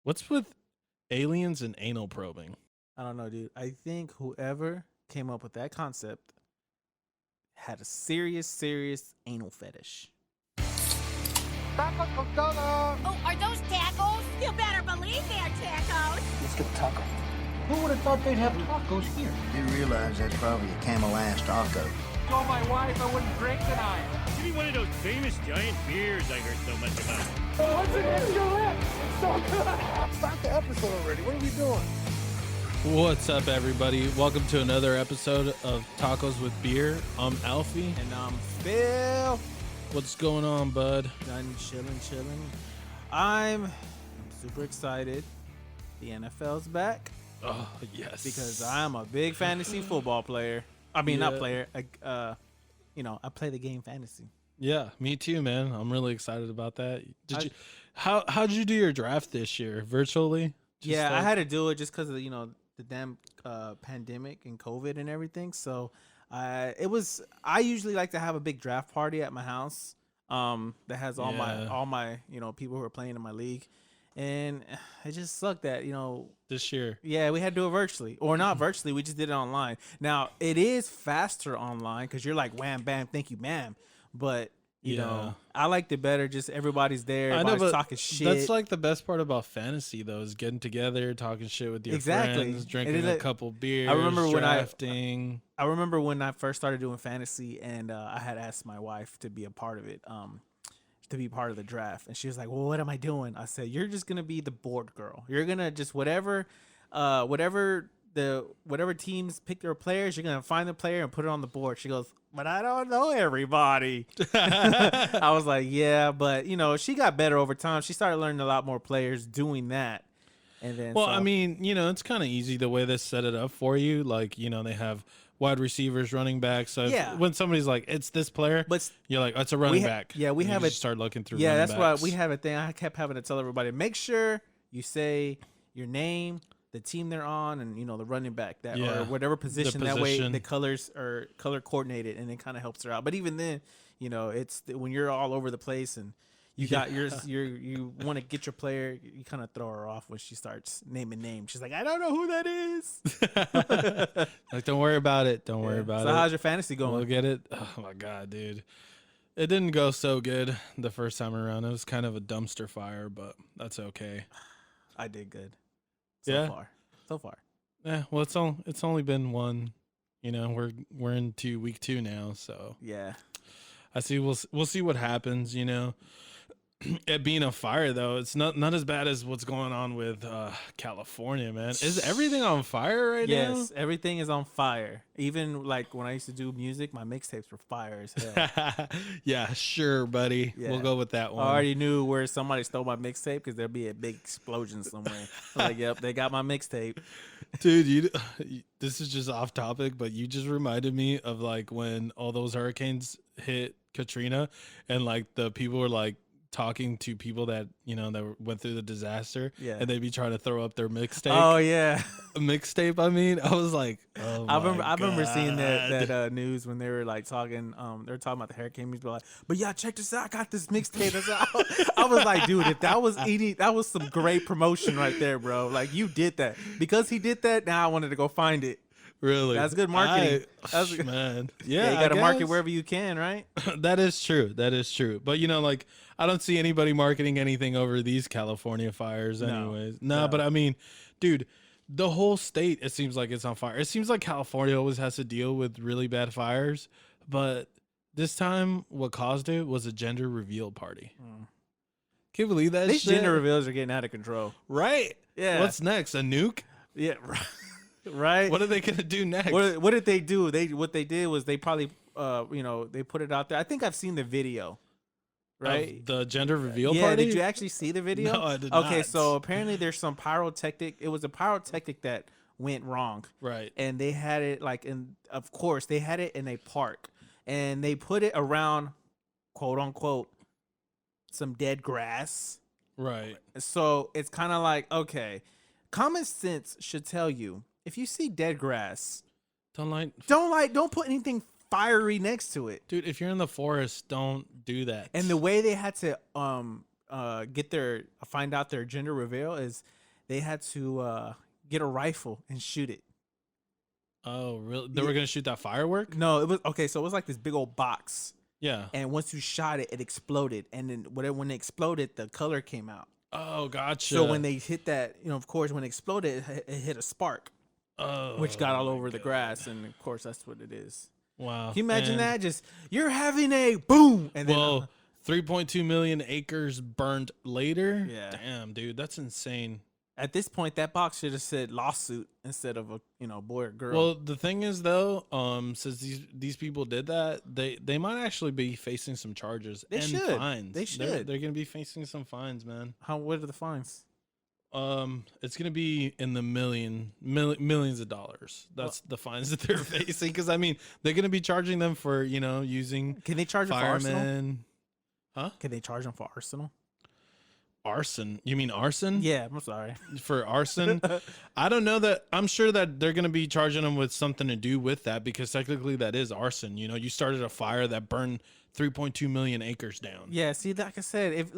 What's with aliens and anal probing? I don't know, dude. I think whoever came up with that concept had a serious anal fetish. Tacos con todo. Oh, are those tacos? You better believe they're tacos. Let's get taco. Who would have thought they'd have tacos here? You realize that's probably a Camel ass taco. Told my wife I wouldn't drink tonight. Give me one of those famous giant beers I heard so much about. What's against your lips? It's so good. Start the episode already. What are we doing? What's up, everybody? Welcome to another episode of Tacos with Beer. I'm Alfie. And Phil. What's going on, bud? Done chilling. I'm super excited. The NFL's back Oh, yes. because I'm a big fantasy football player. I mean, not Yeah. player. I play the game fantasy. Yeah, me too, man. I'm really excited about that. How'd you do your draft this year? Virtually? I had to do it just because of the damn pandemic and COVID and everything. So I usually like to have a big draft party at my house that has all my people who are playing in my league, and it just sucked that this year. yeah, we had to do it virtually, or not virtually. We just did it online. Now it is faster online because you're like wham bam, thank you ma'am, but. You know, I liked it better. Just everybody's there. Everybody's talking shit. That's like the best part about fantasy, though, is getting together, talking shit with your friends, drinking a couple beers. I remember drafting. I remember when I first started doing fantasy, and I had asked my wife to be a part of it, to be part of the draft, and she was like, "Well, what am I doing?" I said, "You're just gonna be the board girl. You're gonna just whatever teams pick their players, you're gonna find the player and put it on the board." She goes, "But I don't know everybody." I was like, "Yeah," but she got better over time. She started learning a lot more players doing that. And then, I mean, it's kind of easy the way they set it up for you. Like, they have wide receivers, running backs. So when somebody's like, "It's this player," but you're like, "It's a running back." Yeah, we have it. Start looking through. Yeah, that's backs. why we have a thing. I kept having to tell everybody, make sure you say your name, the team they're on, and the running back or whatever position. That way the colors are color coordinated, and it kind of helps her out. But even then, it's when you're all over the place and you got you want to get your player, you kind of throw her off when she starts naming names. She's like, "I don't know who that is." Like, don't worry about it. Don't worry about it. So how's your fantasy going? We'll get it. Oh my god, dude. It didn't go so good the first time around. It was kind of a dumpster fire, but that's okay. I did good. So far. Yeah, well, it's only been one. We're into week 2 now, so yeah. I see. We'll see what happens. It being a fire though, it's not as bad as what's going on with California, man. Is everything on fire right now? Yes, everything is on fire. Even like when I used to do music, my mixtapes were fire as hell. Yeah, sure, buddy. Yeah. We'll go with that one. I already knew where somebody stole my mixtape because there'd be a big explosion somewhere. I was like, "Yep, they got my mixtape." Dude, this is just off topic, but you just reminded me of like when all those hurricanes hit Katrina, and like the people were like talking to people that that went through the disaster, and they'd be trying to throw up their mixtape. Oh yeah, mixtape. I mean, I was like, oh I remember seeing that news when they were like talking. They were talking about the hurricane music, but yeah, check this out. I got this mixtape. I was like, dude, if that was some great promotion right there, bro. Like you did that because he did that. Now I wanted to go find it. Really? That's good marketing. Man. Yeah, you got to market wherever you can, right? That is true. But like I don't see anybody marketing anything over these California fires anyways. No, but I mean, dude, the whole state, it seems like it's on fire. It seems like California always has to deal with really bad fires, but this time what caused it was a gender reveal party. Can't believe that These shit. gender reveals are getting out of control. Right? Yeah. What's next? A nuke? Yeah, right. Right. What are they gonna do next? What did they do? What they did was they probably they put it out there. I think I've seen the video. Right. Of the gender reveal yeah, party? Did you actually see the video? No, I did not. Okay, so apparently there's some pyrotechnic. It was a pyrotechnic that went wrong. Right. And they had it of course they had it in a park, and they put it around, quote unquote, some dead grass. Right. So it's kind of like, okay, common sense should tell you, if you see dead grass, don't put anything fiery next to it. Dude, if you're in the forest, don't do that. And the way they had to find out their gender reveal is they had to get a rifle and shoot it. Oh, really? They were gonna shoot that firework? No, it was okay. So it was like this big old box. Yeah. And once you shot it, it exploded, and then when it exploded, the color came out. Oh, gotcha. So when they hit that, of course, when it exploded, it hit a spark, which got all over the grass, and of course, that's what it is. Wow. Can you imagine that? Just you're having a boom, and then 3.2 million acres burned later. Yeah. Damn, dude, that's insane. At this point, that box should have said lawsuit instead of a boy or girl. Well, the thing is though, since these people did that, they might actually be facing some charges fines. They should. They're gonna be facing some fines, man. What are the fines? It's gonna be in the millions of dollars. That's the fines that they're facing. Because I mean, they're gonna be charging them for using. Can they charge them for arsenal? Huh? Can they charge them for arsenal? Arson? You mean arson? Yeah, I'm sorry. For arson? I don't know that. I'm sure that they're going to be charging them with something to do with that because technically that is arson. You started a fire that burned 3.2 million acres down. Yeah, see, like I said,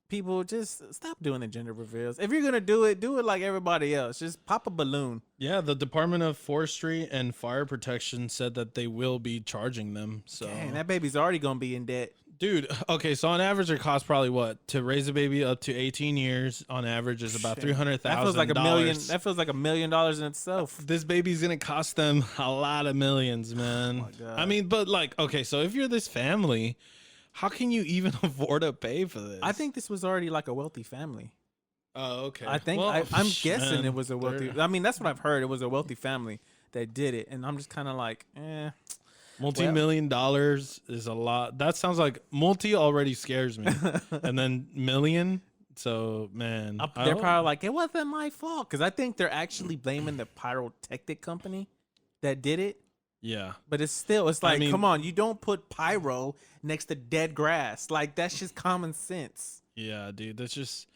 people just stop doing the gender reveals. If you're going to do it like everybody else. Just pop a balloon. Yeah, the Department of Forestry and Fire Protection said that they will be charging them. So Dang, that baby's already going to be in debt. Dude, okay, so on average it costs probably what to raise a baby up to 18 years on average is about $300,000. That feels like $1 million. That feels like $1 million in itself. This baby's gonna cost them a lot of millions, man. Oh my God. I mean, but like, okay, so if you're this family, how can you even afford to pay for this? I think this was already like a wealthy family. Oh, okay. I think I'm guessing it was a wealthy. I mean, that's what I've heard. It was a wealthy family that did it, and I'm just kind of like, Multi-million dollars is a lot. That sounds like multi already scares me, and then million. So man, they're probably like, it wasn't my fault because I think they're actually blaming the pyrotechnic company that did it. Yeah, but it's like, come on, you don't put pyro next to dead grass. Like that's just common sense. Yeah, dude, that's just.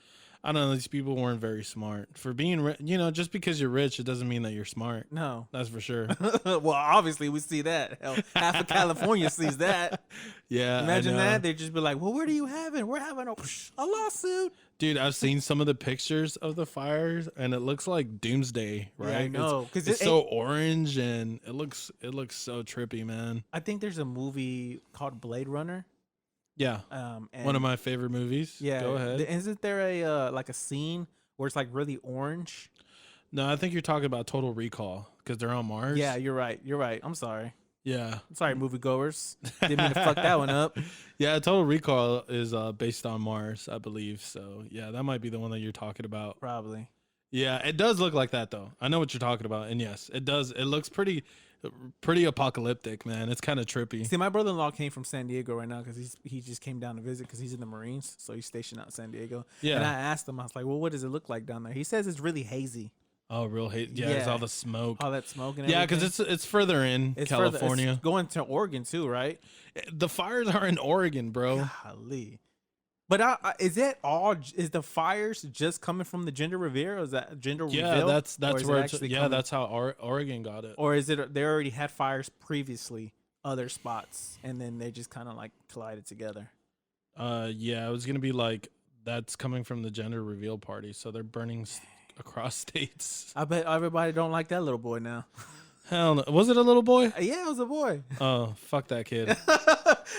I don't know. These people weren't very smart for being, just because you're rich, it doesn't mean that you're smart. No, that's for sure. Well, obviously we see that. Hell, half of California sees that. Yeah. Imagine that. They'd just be like, well, what are you having? We're having a lawsuit. Dude, I've seen some of the pictures of the fires and it looks like doomsday, right? Yeah, I know. Because it's so orange and it looks so trippy, man. I think there's a movie called Blade Runner. Yeah, one of my favorite movies. Yeah, go ahead. Isn't there a scene where it's like really orange? No, I think you're talking about Total Recall because they're on Mars. Yeah, you're right. I'm sorry. Yeah, I'm sorry, moviegoers. Didn't mean to fuck that one up. Yeah, Total Recall is based on Mars, I believe. So yeah, that might be the one that you're talking about. Probably. Yeah, it does look like that though. I know what you're talking about, and yes, it does. It looks pretty apocalyptic, man. It's kind of trippy. See, my brother-in-law came from San Diego right now because he just came down to visit because he's in the Marines, so he's stationed out in San Diego. Yeah. And I asked him, I was like, well, what does it look like down there? He says it's really hazy. Oh, real hazy. Yeah, it's all the smoke. All that smoke and yeah, everything. because it's further in California. It's going to Oregon too, right? The fires are in Oregon, bro. Golly. But is that all? Is the fires just coming from the gender reveal? Or is that gender reveal? Yeah, that's where it's coming? that's how Oregon got it. Or is it they already had fires previously, other spots, and then they just kind of like collided together? Yeah, it was gonna be like that's coming from the gender reveal party, so they're burning across states. I bet everybody don't like that little boy now. Hell no. Was it a little boy? Yeah, it was a boy. Oh, fuck that kid.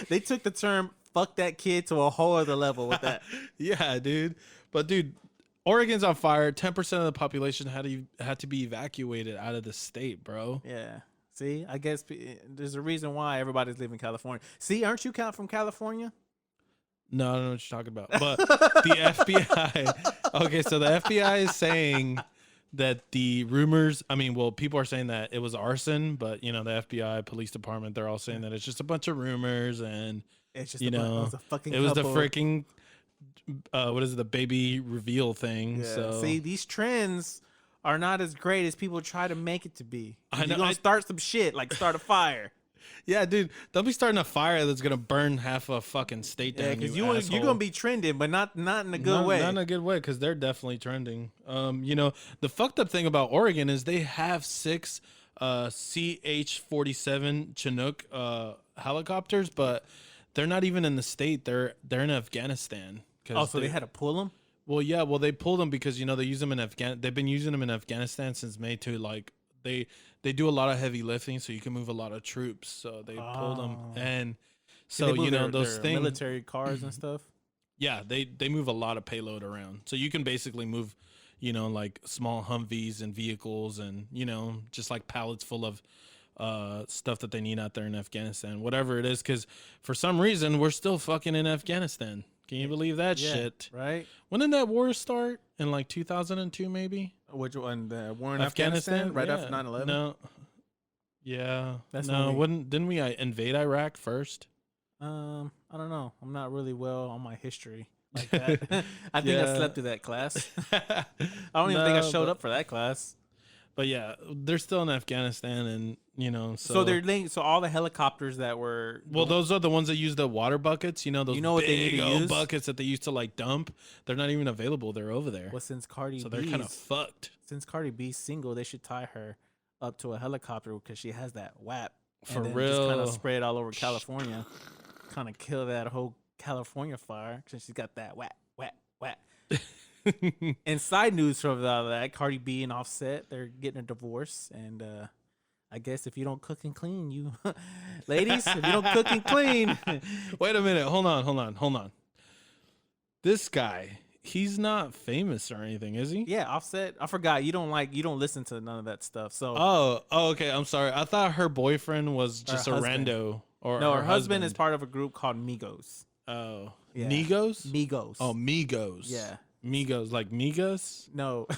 They took the term "fuck that kid" to a whole other level with that. Yeah, dude. But dude, Oregon's on fire. 10% of the population had to be evacuated out of the state, bro. Yeah. See, I guess there's a reason why everybody's leaving California. See, aren't you from California? No, I don't know what you're talking about. But the FBI. Okay, so the FBI is saying that the rumors, people are saying that it was arson, but the FBI, police department, they're all saying that it's just a bunch of rumors and it's just it was a fucking it was couple. the freaking what is it, the baby reveal thing. Yeah. So see, these trends are not as great as people try to make it to be. I know, You're gonna start some shit, like start a fire. Yeah, dude, they'll be starting a fire that's gonna burn half a fucking state down. Yeah, because you're gonna be trending, but not in a good way. Not in a good way, because they're definitely trending. The fucked up thing about Oregon is they have 6 CH-47 Chinook helicopters, but they're not even in the state. They're in Afghanistan Oh, so they had to pull them? Well, yeah. Well, they pulled them because they use them in They've been using them in Afghanistan since May to like they do a lot of heavy lifting, so you can move a lot of troops. So they pulled them, and so those their things, military cars and stuff. Yeah, they move a lot of payload around, so you can basically move, like small Humvees and vehicles, and just like pallets full of stuff that they need out there in Afghanistan, whatever it is, because for some reason we're still fucking in Afghanistan. Can you believe that shit? Right? When did that war start? In like 2002, maybe? Which one? The war in Afghanistan? Right after 9/11? No. Yeah. That's didn't we invade Iraq first? I don't know. I'm not really well on my history like that. I think I slept through that class. I don't even think I showed up for that class. But yeah, they're still in Afghanistan, and so they're linked. So all the helicopters that were those are the ones that use the water buckets. Those what they need big to old use? buckets that they used to like dump. They're not even available. They're over there. Well, since Cardi so they're kind of fucked. Since Cardi B's single, they should tie her up to a helicopter because she has that WAP. For and then real, just kind of spread all over California, kind of kill that whole California fire since she's got that WAP. And side news from that, Cardi B and Offset, they're getting a divorce, and I guess if you don't cook and clean, you ladies, if you don't cook and clean. Wait a minute, hold on. This guy, he's not famous or anything, is he? Yeah, Offset. I forgot you don't listen to none of that stuff. So oh, okay. I'm sorry. I thought her boyfriend was just a rando. Or no, her husband is part of a group called Migos. Oh, yeah. Migos. Oh, Migos. Yeah. Migos, like Migos? No.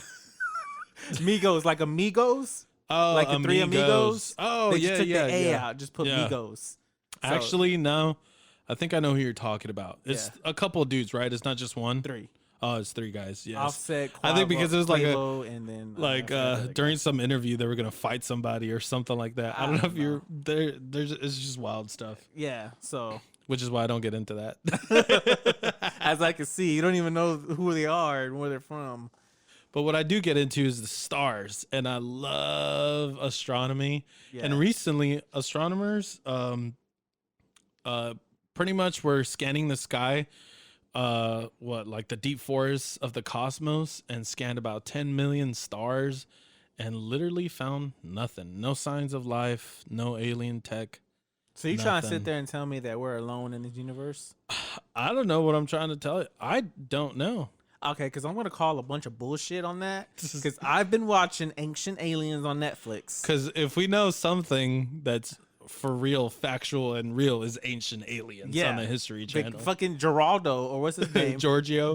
Migos, like Amigos? Oh, like the Three Amigos? Oh, they yeah, just took yeah, the A yeah. out, just put Yeah. Migos. So, actually, no. I think I know who you're talking about. It's a couple of dudes, right? It's not just one? 3. Oh, it's 3 guys. Yes. Offset, I think because it was like Quavo, and then during some interview they were gonna fight somebody or something like that. I don't know if you're there. It's just wild stuff. Yeah, so which is why I don't get into that. As I can see, you don't even know who they are and where they're from. But what I do get into is the stars, and I love astronomy. Yeah. And recently, astronomers pretty much were scanning the sky, like the deep forests of the cosmos, and scanned about 10 million stars, and literally found nothing. No signs of life, no alien tech. So you're trying to sit there and tell me that we're alone in this universe? I don't know what I'm trying to tell you. I don't know. Okay, because I'm going to call a bunch of bullshit on that. Because I've been watching Ancient Aliens on Netflix. Because if we know something that's for real, factual, and real is Ancient Aliens on the History Channel. Fucking Geraldo, or what's his name? Giorgio,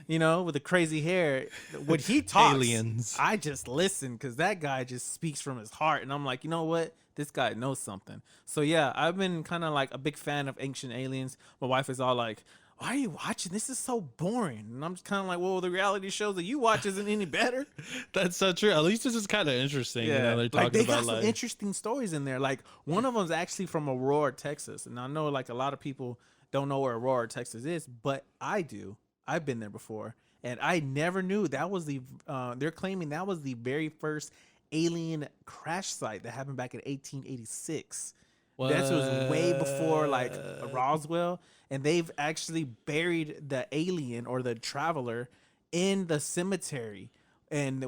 with the crazy hair. When he talks, aliens. I just listen because that guy just speaks from his heart. And I'm like, you know what? This guy knows something. So yeah, I've been kind of like a big fan of Ancient Aliens. My wife is all like, why are you watching? This is so boring. And I'm just kind of like, well, the reality shows that you watch isn't any better. That's so true. At least this is kind of interesting. Yeah, they're like they got about some interesting stories in there. Like one of them's actually from Aurora, Texas. And I know like a lot of people don't know where Aurora, Texas is, but I do. I've been there before. And I never knew that was they're claiming that was the very first alien crash site that happened back in 1886. That was way before like Roswell, and they've actually buried the alien or the traveler in the cemetery. And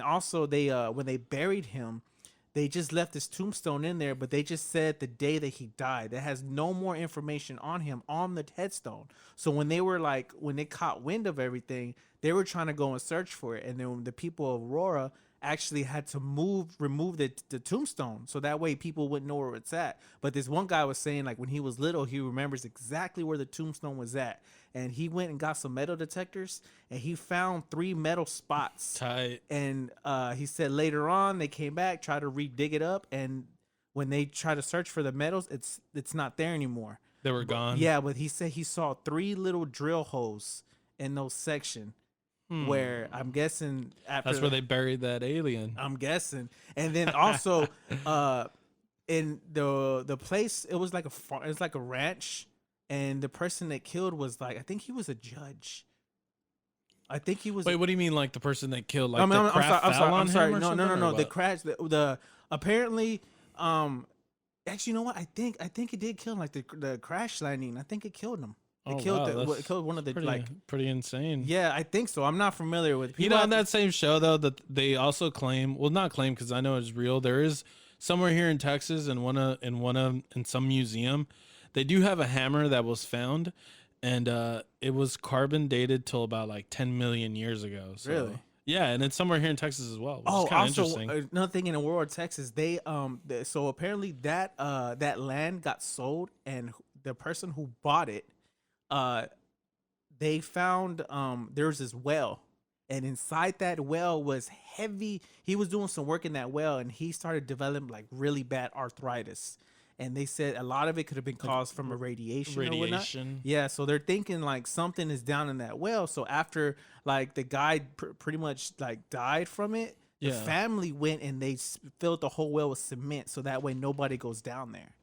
also they when they buried him, they just left his tombstone in there, but they just said the day that he died. That has no more information on him on the headstone. So when they caught wind of everything, they were trying to go and search for it, and then the people of Aurora actually had to remove the tombstone so that way people wouldn't know where it's at. But this one guy was saying like when he was little, he remembers exactly where the tombstone was at, and he went and got some metal detectors and he found 3 metal spots. Tight. And he said later on they came back, tried to dig it up, and when they try to search for the metals, it's not there anymore. They were gone. Yeah, but he said he saw 3 little drill holes in those sections. Where I'm guessing that's where they buried that alien. I'm guessing, and then also, in the place, it was like a ranch, and the person that killed was like, I think he was a judge. I think he was. Wait, what do you mean, like the person that killed? Like I'm sorry. No. The crash. The apparently, actually, you know what? I think it did kill him. Like the crash landing. I think it killed him. It killed one of the pretty insane. Yeah, I think so. I'm not familiar with. You know, on that same show though, that they also claim, well, not claim because I know it's real. There is somewhere here in Texas, in some museum, they do have a hammer that was found, and it was carbon dated till about like 10 million years ago. So, really? Yeah, and it's somewhere here in Texas as well. Which Oh, is kind of also interesting. another thing in Aurora, Texas, they so apparently that land got sold, and the person who bought it, they found there was this well, and inside that well was heavy. He was doing some work in that well, and he started developing like really bad arthritis. And they said a lot of it could have been caused from a radiation. Or whatnot. Yeah, so they're thinking like something is down in that well. So after like the guy pretty much like died from it, the family went and they filled the whole well with cement, so that way nobody goes down there.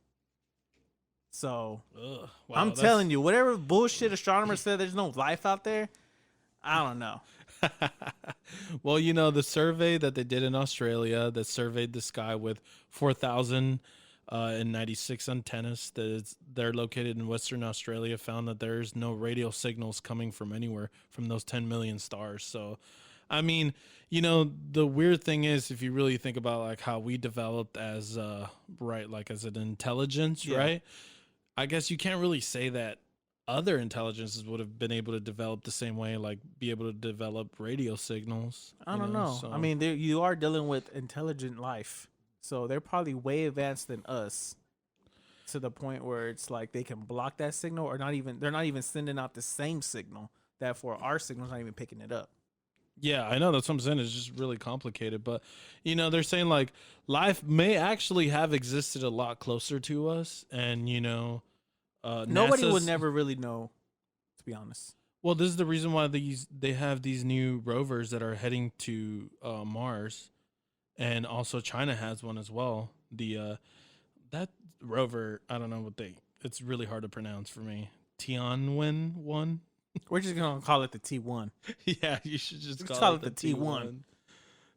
So Wow, I'm telling you, whatever bullshit astronomers said, there's no life out there. I don't know. Well, you know, the survey that they did in Australia that surveyed the sky with 4,096 antennas they're located in Western Australia found that there's no radio signals coming from anywhere from those 10 million stars. So, I mean, you know, the weird thing is, if you really think about like how we developed as as an intelligence, right? I guess you can't really say that other intelligences would have been able to develop the same way, like be able to develop radio signals. I don't know. So. I mean, you are dealing with intelligent life, so they're probably way advanced than us, to the point where it's like they can block that signal, or they're not even sending out the same signal. Therefore, our signal's not even picking it up. Yeah, I know, that's what I'm saying. It's just really complicated, but you know, they're saying like life may actually have existed a lot closer to us, and you know, nobody would never really know, to be honest. Well, this is the reason why they have these new rovers that are heading to Mars, and also China has one as well. That rover, I don't know it's really hard to pronounce for me. Tianwen 1. We're just gonna call it the T1. Yeah, you should just call it the T1.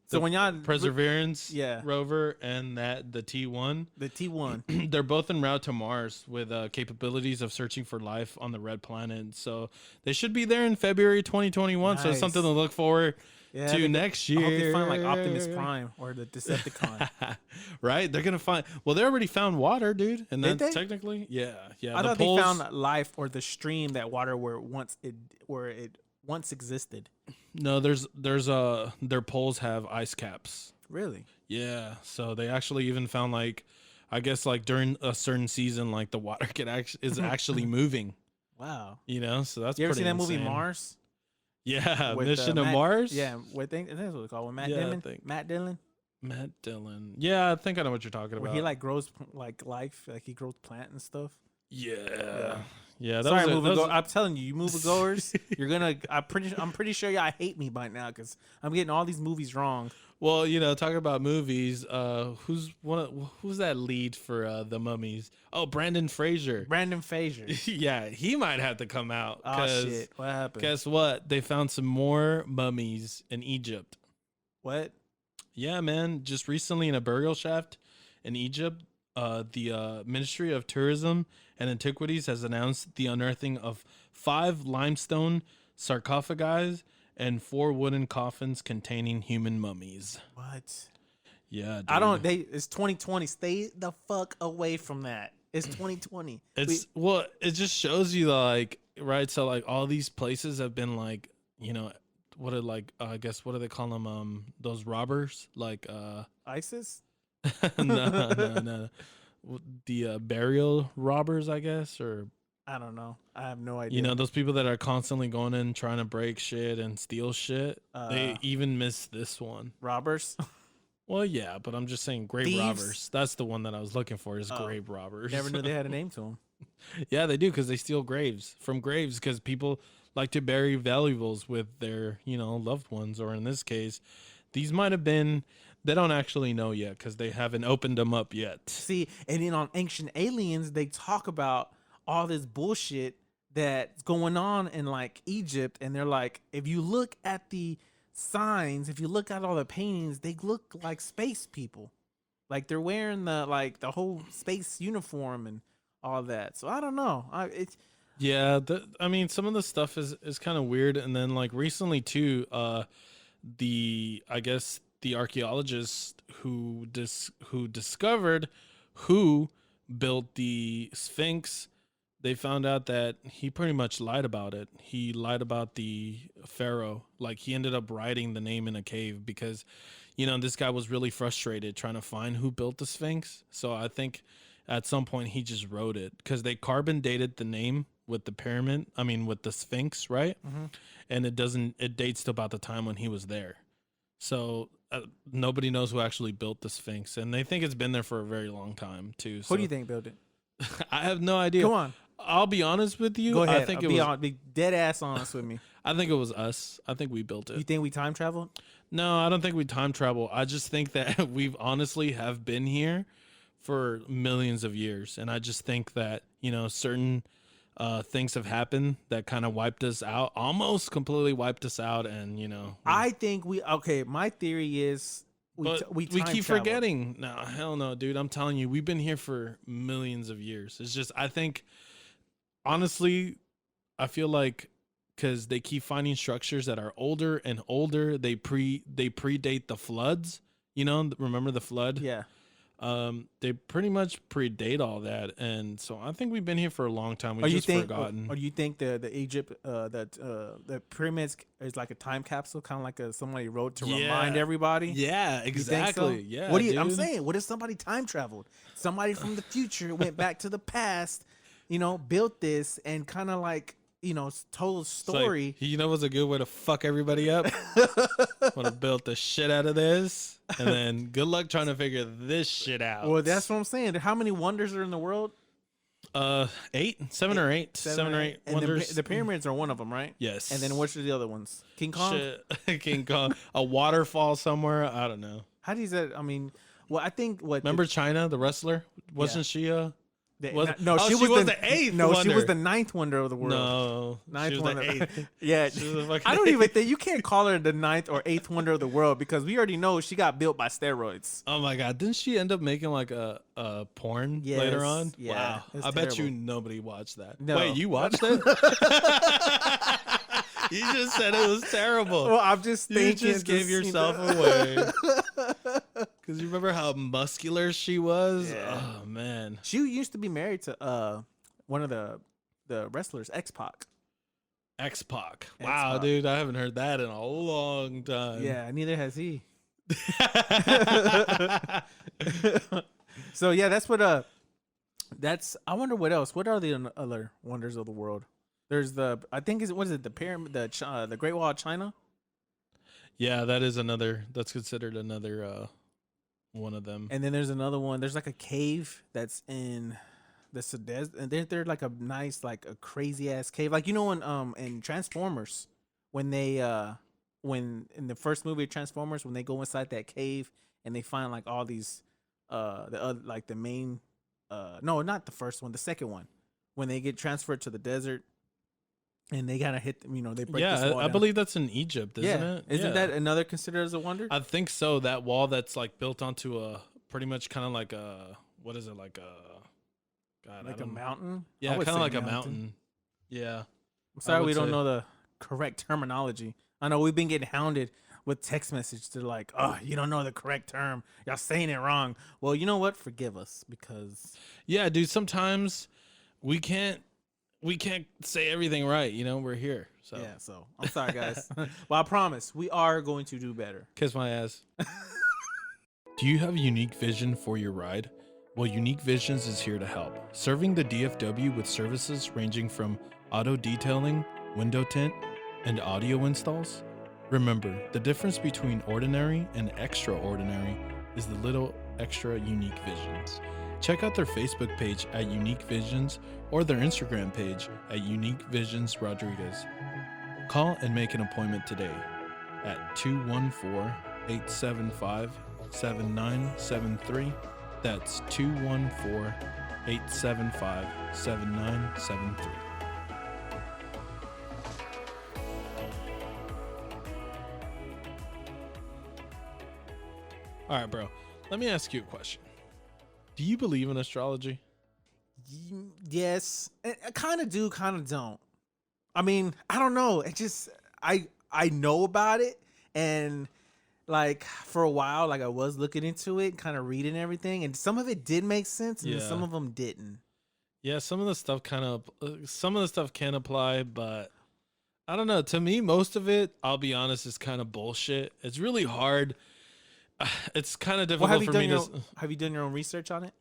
So when y'all Perseverance rover and the T1. The T1. They're both en route to Mars with capabilities of searching for life on the red planet. So they should be there in February 2021. Nice. So it's something to look forward to next year. I hope they find like Optimus Prime or the Decepticon. Right? They're gonna find. Well, they already found water, dude. And that's technically, yeah. I thought they found life, or the stream that water where it once existed. No, their poles have ice caps. Really? Yeah. So they actually even found like, I guess like during a certain season, like the water is actually moving. Wow. You know, so that's. You ever seen that movie Mars? Yeah, Mission to Mars. Yeah, I think that's what it's called. With Matt Dillon. Matt Dillon. Yeah, I think I know what you're talking about. Where he like grows like life, like he grows plant and stuff. Yeah. Sorry, I'm telling you, moviegoers, you're gonna. I'm pretty sure y'all hate me by now because I'm getting all these movies wrong. Well, you know, talking about movies, who's that lead for the Mummies? Oh, Brandon Fraser. Yeah, he might have to come out. Oh shit! What happened? Guess what? They found some more mummies in Egypt. What? Yeah, man. Just recently in a burial shaft in Egypt, the Ministry of Tourism and Antiquities has announced the unearthing of 5 limestone sarcophagi and 4 wooden coffins containing human mummies. What? Yeah, dude. It's 2020. Stay the fuck away from that. It's 2020. It just shows you like, right? So like all these places have been like, you know, what do they call them? Those robbers, like ISIS? No. The burial robbers, I guess, or I don't know. I have no idea. You know, those people that are constantly going in trying to break shit and steal shit. They even missed this one. Robbers? Well, yeah, but I'm just saying grave robbers. That's the one that I was looking for, is grave robbers. Never knew they had a name to them. Yeah, they do, because they steal graves because people like to bury valuables with their, you know, loved ones. Or in this case, these might have been... They don't actually know yet because they haven't opened them up yet. See, and then on Ancient Aliens, they talk about all this bullshit that's going on in like Egypt, and they're like, if you look at the signs, if you look at all the paintings, they look like space people, like they're wearing the whole space uniform and all that. So I don't know. Yeah, I mean, some of the stuff is kind of weird, and then like recently too, I guess the archaeologists who discovered who built the Sphinx, they found out that he pretty much lied about it. He lied about the pharaoh. Like he ended up writing the name in a cave because, this guy was really frustrated trying to find who built the Sphinx. So I think at some point he just wrote it because they carbon dated the name with the pyramid. I mean, with the Sphinx, right? Mm-hmm. And it dates to about the time when he was there. So nobody knows who actually built the Sphinx, and they think it's been there for a very long time too. So. Who do you think built it? I have no idea. Come on. I'll be honest with you. Go ahead. I think be dead ass honest with me. I think it was us. I think we built it. You think we time traveled? No, I don't think we time travel. I just think that we've honestly have been here for millions of years, and I just think that certain things have happened that kind of wiped us out, almost completely wiped us out, and I think my theory is we keep forgetting. No, hell no, dude. I'm telling you, we've been here for millions of years. It's just, I think, honestly, I feel like because they keep finding structures that are older and older, they predate the floods. Remember the flood? Yeah. They pretty much predate all that, and so I think we've been here for a long time. We've just forgotten. Or do you think the Egypt the pyramids is like a time capsule, kind of like somebody wrote to remind everybody? Yeah, exactly. So? Yeah. I'm saying? What if somebody time traveled? Somebody from the future went back to the past, built this and kind of like told a story. Like, what's a good way to fuck everybody up? Want to build the shit out of this, and then good luck trying to figure this shit out. Well, that's what I'm saying. How many wonders are in the world? 7 or 8 and wonders. The pyramids are one of them, right? Yes. And then what's the other ones? King Kong. King Kong. A waterfall somewhere. I don't know. How do you say? I mean, well, I think Remember China, the wrestler? Wasn't she she was the 8th. No, wonder. she was the 9th wonder of the world. No, ninth she was wonder. the 8th. Yeah, I don't even think you can't call her the 9th or 8th wonder of the world because we already know she got built by steroids. Oh my god, didn't she end up making like a porn later on? Yeah, wow, I bet you nobody watched that. No. Wait, you watched it? You just said it was terrible. Well, I'm just thinking. You just gave yourself away. Because you remember how muscular she was? Yeah. Oh, man. She used to be married to one of the wrestlers, X-Pac. X-Pac. Wow, dude. I haven't heard that in a long time. Yeah, neither has he. So, yeah, that's what... I wonder what else. What are the other wonders of the world? There's the pyramid, the Great Wall of China? Yeah, that's considered another one of them. And then there's another one. There's like a cave that's in the and they're like a nice, like a crazy ass cave. Like in Transformers, when they when in the first movie of Transformers, when they go inside that cave and they find like all these like the main no, not the first one, the second one, when they get transferred to the desert. And they gotta hit them, they break this wall I down. believe that's in Egypt, isn't it? Isn't that another considered as a wonder? I think so. That wall that's like built onto a pretty much kind of like a, what is it, like a, God, like a mountain? Yeah, kind of like a mountain. Yeah. I'm sorry we don't know the correct terminology. I know we've been getting hounded with text messages. They're like, oh, you don't know the correct term. Y'all saying it wrong. Well, you know what? Forgive us because... Yeah, dude, sometimes we can't say everything right, we're here. So yeah, so I'm sorry guys. Well, I promise we are going to do better. Kiss my ass. Do you have a unique vision for your ride? Well, Unique Visions is here to help, serving the DFW with services ranging from auto detailing, window tint, and audio installs. Remember, the difference between ordinary and extraordinary is the little extra Unique Visions. Check out their Facebook page at Unique Visions or their Instagram page at Unique Visions Rodriguez. Call and make an appointment today at 214-875-7973. That's 214-875-7973. All right, bro. Let me ask you a question. Do you believe in astrology? Yes, I kind of do, kind of don't. I mean, I don't know. It just I know about it, and like for a while, like I was looking into it, kind of reading everything, and some of it did make sense, and some of them didn't. Yeah, some of the stuff can apply, but I don't know. To me, most of it, I'll be honest, is kind of bullshit. It's really hard. It's kind of difficult for me to. Have you done your own research on it?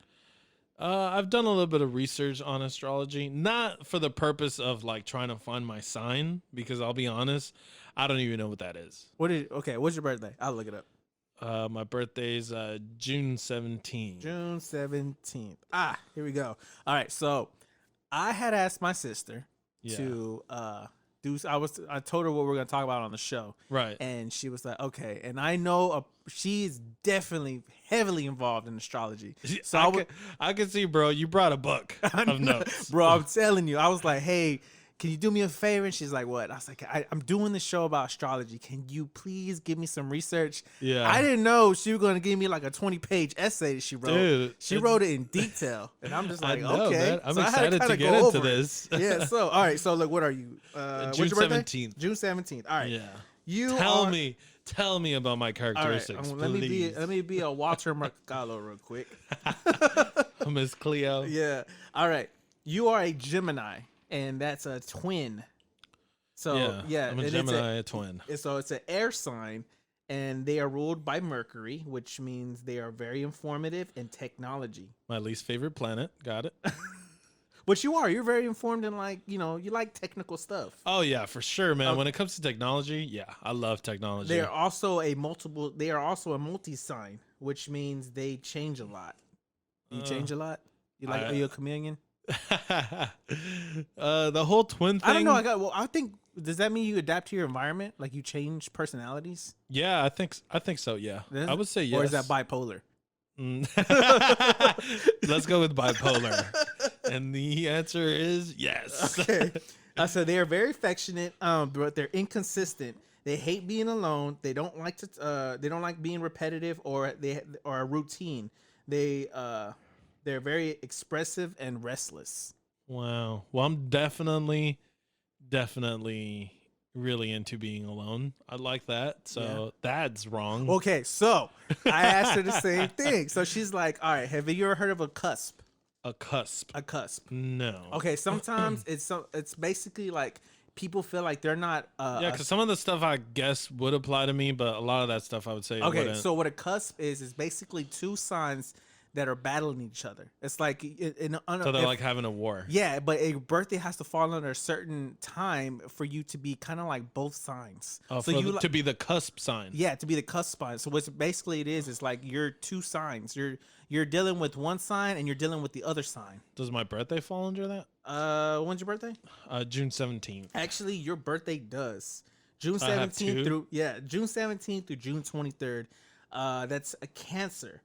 I've done a little bit of research on astrology, not for the purpose of like trying to find my sign, because I'll be honest, I don't even know what that is. What's your birthday? I'll look it up. My birthday's June 17th. June 17th. Here we go. All right, so I had asked my sister to I told her what we're gonna talk about on the show, right? And she was like, "Okay." And I know she's definitely heavily involved in astrology. So I can see, bro. You brought a book of notes, bro. I'm telling you. I was like, "Hey, can you do me a favor?" And she's like, "What?" I was like, I'm doing this show about astrology. Can you please give me some research? Yeah. I didn't know she was going to give me like a 20-page essay that she wrote. Dude, she wrote it in detail. And I'm just like, okay. Man. I'm so excited to get into this. Yeah. So, all right. So, look, what are you? June 17th. June 17th. All right. Yeah. Tell me about my characteristics, right, let me be a Walter Mercado real quick. Miss Cleo. Yeah. All right. You are a Gemini. And that's a twin. So yeah, I'm a Gemini, a twin. So it's an air sign, and they are ruled by Mercury, which means they are very informative in technology. My least favorite planet. Got it. But you're very informed in you like technical stuff. Oh yeah, for sure, man. When it comes to technology, yeah, I love technology. They are also a multi-sign, which means they change a lot. You change a lot? Are you a chameleon? The whole twin thing. I don't know. I think, does that mean you adapt to your environment? Like you change personalities? Yeah, I think so. Yeah, I would say yes. Or is that bipolar? Let's go with bipolar, and the answer is yes. Okay. So they are very affectionate, but they're inconsistent. They hate being alone. They don't like to. They don't like being repetitive or a routine. They're very expressive and restless. Wow. Well, I'm definitely really into being alone. I like that. So that's wrong. Okay, so I asked her the same thing. So she's like, all right, have you ever heard of a cusp? A cusp? A cusp. No. Okay, sometimes it's basically like people feel like they're not... because some of the stuff I guess would apply to me, but a lot of that stuff I would say wouldn't. So what a cusp is basically two signs that are battling each other. It's like so they're like having a war. Yeah, but a birthday has to fall under a certain time for you to be kind of like both signs. Oh, so to be the cusp sign. Yeah, to be the cusp sign. So what's basically it is like you're two signs. You're dealing with one sign and you're dealing with the other sign. Does my birthday fall under that? When's your birthday? June 17th. Actually, your birthday does. June 17th through June 17th through June 23rd. That's a Cancer.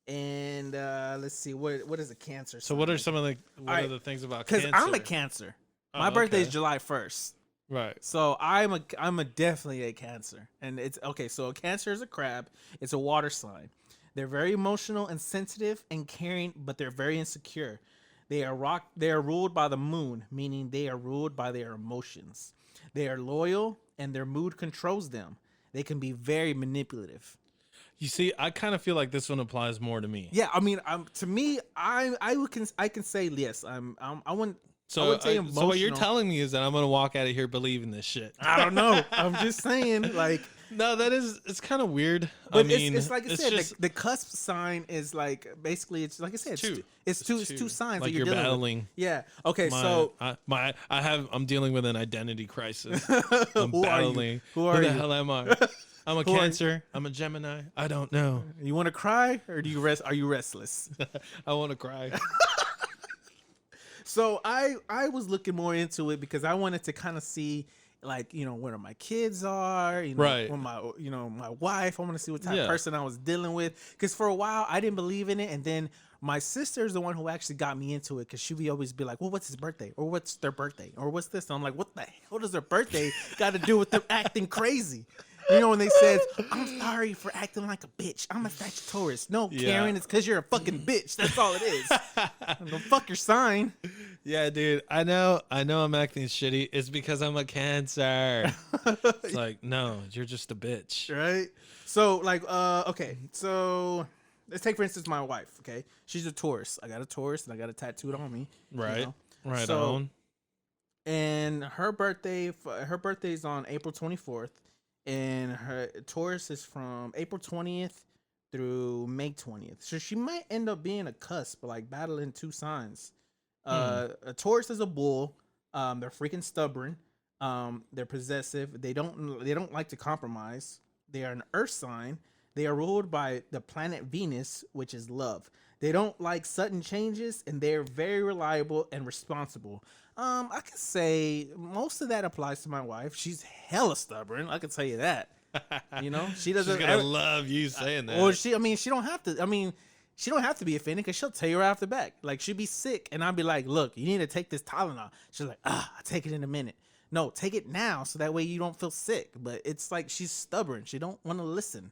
And let's see, what is a Cancer? So what are some of the things about Cancer? Because I'm a Cancer. My birthday is July 1st. Right. So I'm definitely a Cancer. And it's okay. So a Cancer is a crab. It's a water sign. They're very emotional and sensitive and caring, but they're very insecure. They are ruled by the moon, meaning they are ruled by their emotions. They are loyal and their mood controls them. They can be very manipulative. You see, I kind of feel like this one applies more to me. Yeah, I mean, to me, I can say yes. I wouldn't. So, I would say emotional. So what you're telling me is that I'm gonna walk out of here believing this shit. I don't know. I'm just saying, like. No, it's kind of weird. But I mean, it's like I said, the cusp sign is like basically it's like I said, it's two signs like that you're battling. With. Yeah. Okay. I'm dealing with an identity crisis. I'm Who battling. Who are Who you? the hell am I? I'm a Cancer. I'm a Gemini. I don't know. You want to cry or do you rest? Are you restless? I want to cry. So I was looking more into it because I wanted to kind of see, like, where my kids are, right. when my wife, I want to see what type of person I was dealing with. Because for a while I didn't believe in it. And then my sister's the one who actually got me into it because she would always be like, well, what's his birthday? Or what's their birthday? Or what's this? And I'm like, what the hell does their birthday got to do with them acting crazy? You know when they said, "I'm sorry for acting like a bitch. I'm a Sagittarius." No, Karen, it's because you're a fucking bitch. That's all it is. Go fuck your sign. Yeah, dude. I know I'm acting shitty. It's because I'm a Cancer. It's like, no, you're just a bitch. Right? So, like, okay. So, let's take, for instance, my wife, okay? She's a Taurus. I got a Taurus, and I got it tattooed on me. Right. You know? Right so, on. And her birthday's on April 24th, and her Taurus is from April 20th through May 20th. So she might end up being a cusp, like battling two signs. A Taurus is a bull. They're freaking stubborn. They're possessive. They don't like to compromise. They are an earth sign. They are ruled by the planet Venus, which is love. They don't like sudden changes, and they're very reliable and responsible. I could say most of that applies to my wife. She's hella stubborn. I can tell you that. You know, she doesn't. She's gonna love you saying that. Or she don't have to. I mean, she don't have to be offended because she'll tell you right off the back. Like, she'd be sick, and I'd be like, "Look, you need to take this Tylenol." She's like, "I'll take it in a minute." No, take it now, so that way you don't feel sick. But it's like she's stubborn. She don't want to listen.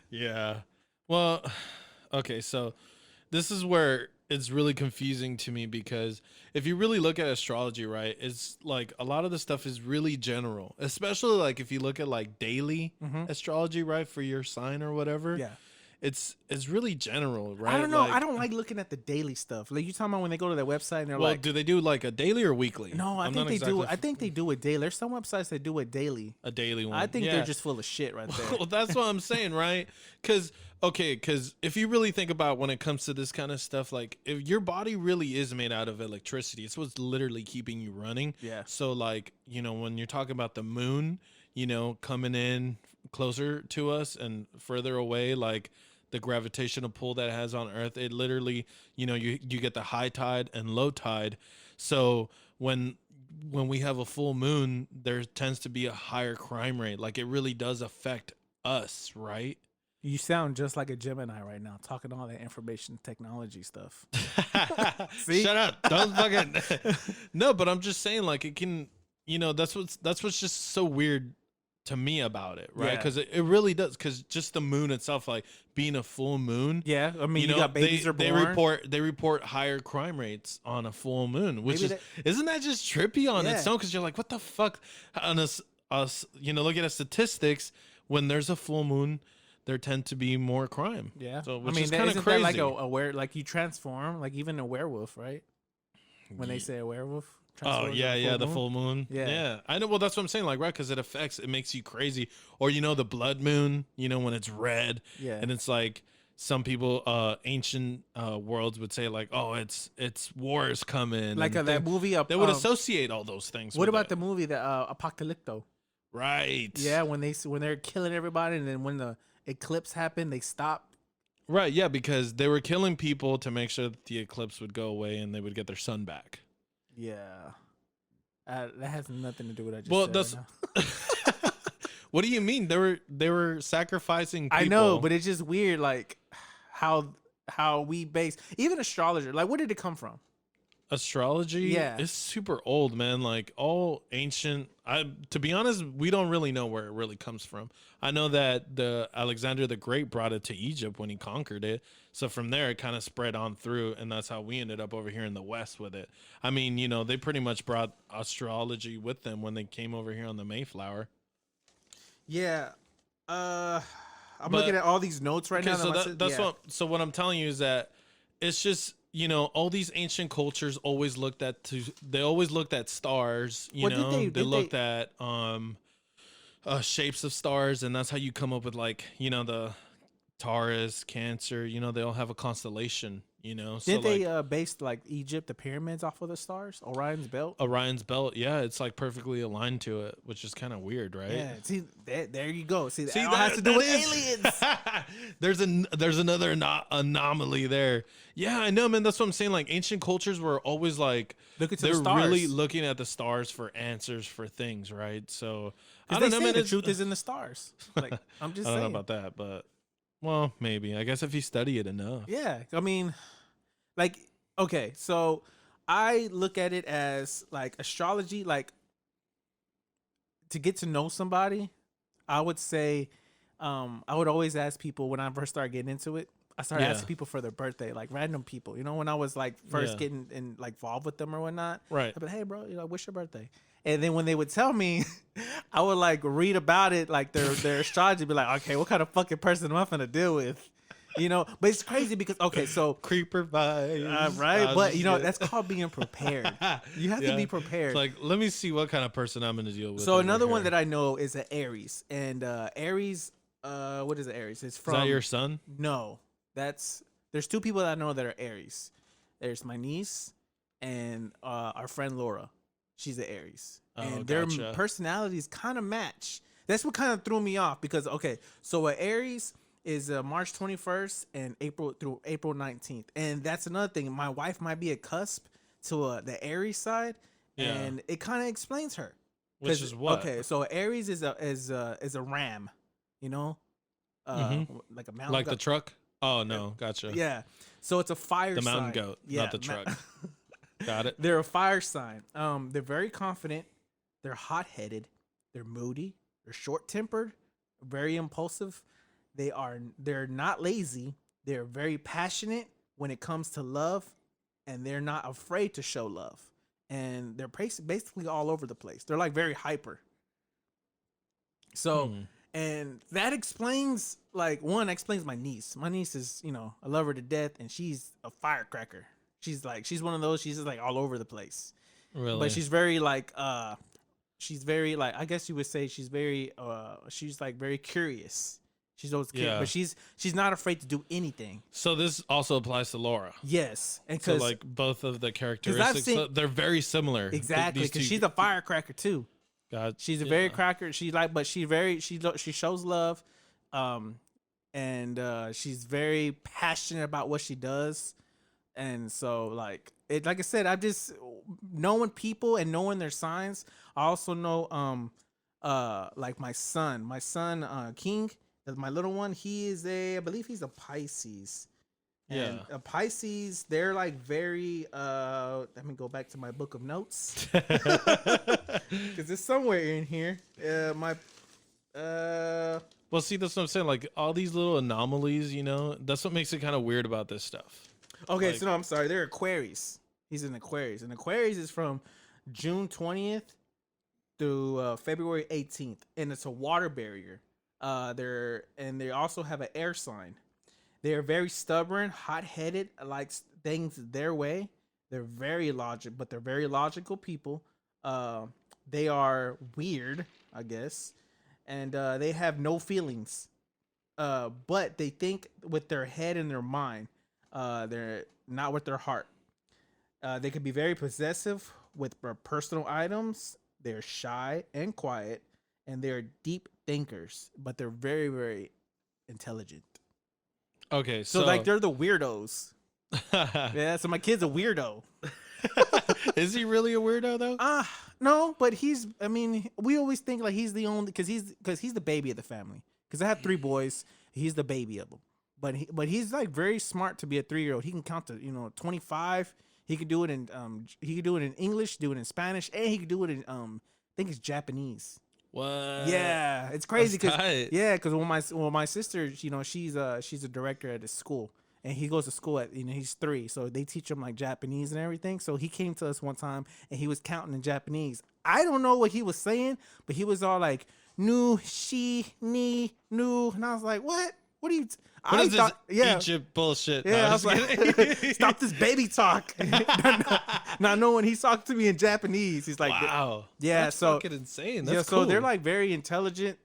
Yeah. Well, okay, so this is where it's really confusing to me, because if you really look at astrology, right, it's like a lot of the stuff is really general, especially like if you look at like daily astrology, right, for your sign or whatever. Yeah. It's really general, right? I don't know. Like, I don't like looking at the daily stuff. Like, you talking about when they go to their website and they're well, like, do they do like a daily or weekly? no, I think they do. I think they do it daily. There's some websites that do it daily. A daily one. I think they're just full of shit right there. Well, that's what I'm saying, right? Because if you really think about when it comes to this kind of stuff, like if your body really is made out of electricity, it's what's literally keeping you running. Yeah. So like, you know, when you're talking about the moon, you know, coming in closer to us and further away, like the gravitational pull that it has on Earth, it literally, you know, you get the high tide and low tide. So when we have a full moon, there tends to be a higher crime rate. Like, it really does affect us, right? You sound just like a Gemini right now, talking all that information technology stuff. See? Shut up. Don't fucking. No, but I'm just saying, like, it can, you know, that's what's just so weird to me about it, right? Because it really does. Because just the moon itself, like being a full moon. Yeah, I mean, you know, got babies are born. They report higher crime rates on a full moon, which isn't that just trippy on its own? Because you're like, what the fuck? On us, you know, look at the statistics. When there's a full moon, there tend to be more crime. Yeah, so which is kind of crazy. That like like you transform, like even a werewolf, right? When they say a werewolf. Oh yeah, the full moon. Yeah, I know. Well, that's what I'm saying. Like, right, because it makes you crazy. Or, you know, the blood moon. You know, when it's red. Yeah, and it's like some people, ancient worlds would say like, oh, it's wars coming. Like that movie. They would associate all those things. What about the movie the Apocalypto? Right. Yeah, when they're killing everybody, and then when the eclipse happened, they stopped. Right. Yeah, because they were killing people to make sure that the eclipse would go away and they would get their sun back. Yeah, that has nothing to do with what I just said. Well, that's. What do you mean? They were sacrificing people. I know, but it's just weird, like how we base even astrologer. Like, where did it come from? Astrology, yeah, it's super old, man. Like all ancient. To be honest, we don't really know where it really comes from. I know that the Alexander the Great brought it to Egypt when he conquered it. So from there, it kind of spread on through, and that's how we ended up over here in the West with it. I mean, you know, they pretty much brought astrology with them when they came over here on the Mayflower. Yeah, I'm looking at all these notes right now. So what I'm telling you is that it's just, you know, all these ancient cultures always looked at stars. You know, they looked at shapes of stars, and that's how you come up with, like, you know, the Taurus, Cancer. You know, they all have a constellation. You know, did they base like Egypt, the pyramids, off of the stars? Orion's belt. Orion's belt, yeah, it's like perfectly aligned to it, which is kind of weird, right? Yeah. See, there you go. See, that all has to do with aliens. there's another anomaly there. Yeah, I know, man. That's what I'm saying. Like, ancient cultures were always like they're really looking at the stars for answers for things, right? So I don't know, man. The truth is in the stars. Like, I'm just saying. I don't know about that, but well, maybe. I guess if you study it enough. Yeah, I mean. Like, okay, so I look at it as like astrology, like to get to know somebody, I would say, I would always ask people when I first started getting into it. I started asking people for their birthday, like random people. You know, when I was like first getting in like involved with them or whatnot. Right. I'd be like, hey, bro, what's your birthday? And then when they would tell me, I would like read about it, like their astrology, be like, okay, what kind of fucking person am I finna deal with? You know, but it's crazy because so creeper vibes, right? But that's called being prepared. You have to be prepared. It's like, let me see what kind of person I'm going to deal with. So another one that I know is an Aries, and Aries, what is Aries? It's from. Is that your son? No, there's two people that I know that are Aries. There's my niece and our friend Laura. She's an Aries, and their personalities kind of match. That's what kind of threw me off because so an Aries is March 21st and April 19th. And that's another thing. My wife might be a cusp to the Aries side, and it kind of explains her. Which is what? Okay, so Aries is a ram, you know? Like a mountain like goat. the truck? Oh, no. Gotcha. Yeah. So it's a fire sign. The mountain goat, not the truck. Got it. They're a fire sign. They're very confident. They're hot-headed. They're moody. They're short-tempered. Very impulsive. They're not lazy. They're very passionate when it comes to love, and they're not afraid to show love. And they're basically all over the place. They're like very hyper. So, and that explains explains my niece. My niece is, I love her to death, and she's a firecracker. She's one of those. She's just like all over the place. Really? But she's very I guess you would say she's very very curious. She's always curious, but she's not afraid to do anything. So this also applies to Laura. Yes, and so like both of the characteristics, they're very similar. Exactly, because she's a firecracker too. God, she's a very cracker. But she shows love, and she's very passionate about what she does, and so like I said, I just knowing people and knowing their signs. I also know like my son King. My little one, I believe he's a Pisces. And a Pisces, they're like very, let me go back to my book of notes. Because it's somewhere in here. Well, see, that's what I'm saying. Like all these little anomalies, that's what makes it kind of weird about this stuff. Okay, so no, I'm sorry. They're Aquarius. He's an Aquarius. And Aquarius is from June 20th through February 18th. And it's a water barrier. They also have an air sign. They're very stubborn, hot-headed, like things their way. They're very logical people. They are weird, I guess, and they have no feelings. But they think with their head and their mind. They're not with their heart. They can be very possessive with personal items. They're shy and quiet. And they're deep thinkers, but they're very, very intelligent. Okay, so like they're the weirdos. Yeah, so my kid's a weirdo. Is he really a weirdo though? No, but we always think like he's the only because he's the baby of the family. Because I have 3 boys, he's the baby of them. But he's like very smart to be a 3-year-old. He can count to 25. He could do it in English, do it in Spanish, and he could do it in I think it's Japanese. What? Yeah, it's crazy because when my sister, she's a director at a school, and he goes to school at he's 3, so they teach him like Japanese and everything. So he came to us one time and he was counting in Japanese. I don't know what he was saying, but he was all like nu, shi, ni, nu, and I was like, what? What are you? What is this Egypt bullshit? Yeah, no, I was like, stop this baby talk. Not knowing he's talking to me in Japanese. He's like, wow, yeah, that's so fucking insane. That's cool. So they're like very intelligent.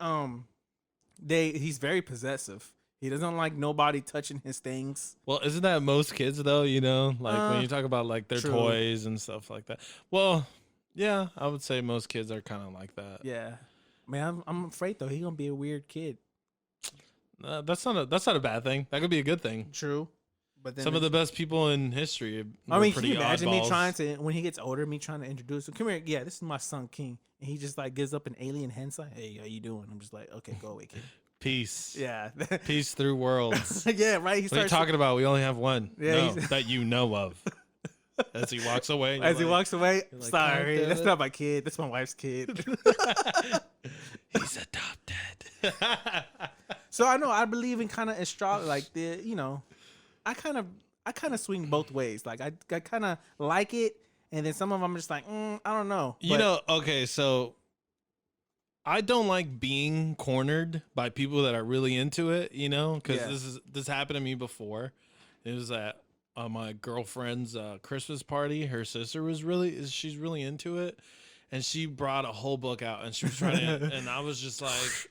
He's very possessive. He doesn't like nobody touching his things. Well, isn't that most kids though? Like when you talk about like their toys and stuff like that. Well, yeah, I would say most kids are kind of like that. Yeah, man, I'm afraid though he's gonna be a weird kid. That's not a bad thing. That could be a good thing. True, but then some of the best people in history. Can you imagine me trying to when he gets older, me trying to introduce him? Come here, yeah, this is my son King, and he just like gives up an alien hentai. Hey, how you doing? I'm just like, okay, go away, kid. Peace. Yeah, peace through worlds. Yeah, right. What are you talking about? We only have one. Yeah, that you know of. As he walks away. He walks away. Sorry, that's not my kid. That's my wife's kid. He's adopted. So I know I believe in kind of astrology, like I kind of swing both ways. Like I kind of like it, and then some of them I'm just like, I don't know. Okay, so I don't like being cornered by people that are really into it, because this happened to me before. It was at my girlfriend's Christmas party. Her sister she's really into it, and she brought a whole book out, and she was trying to, and I was just like,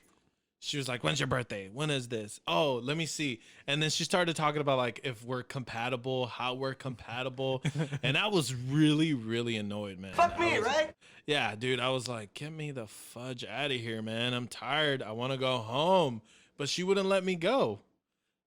she was like, when's your birthday? When is this? Oh, let me see. And then she started talking about like if we're compatible, how we're compatible. And I was really, really annoyed, man. Fuck me, right? Yeah, dude. I was like, get me the fudge out of here, man. I'm tired. I want to go home. But she wouldn't let me go.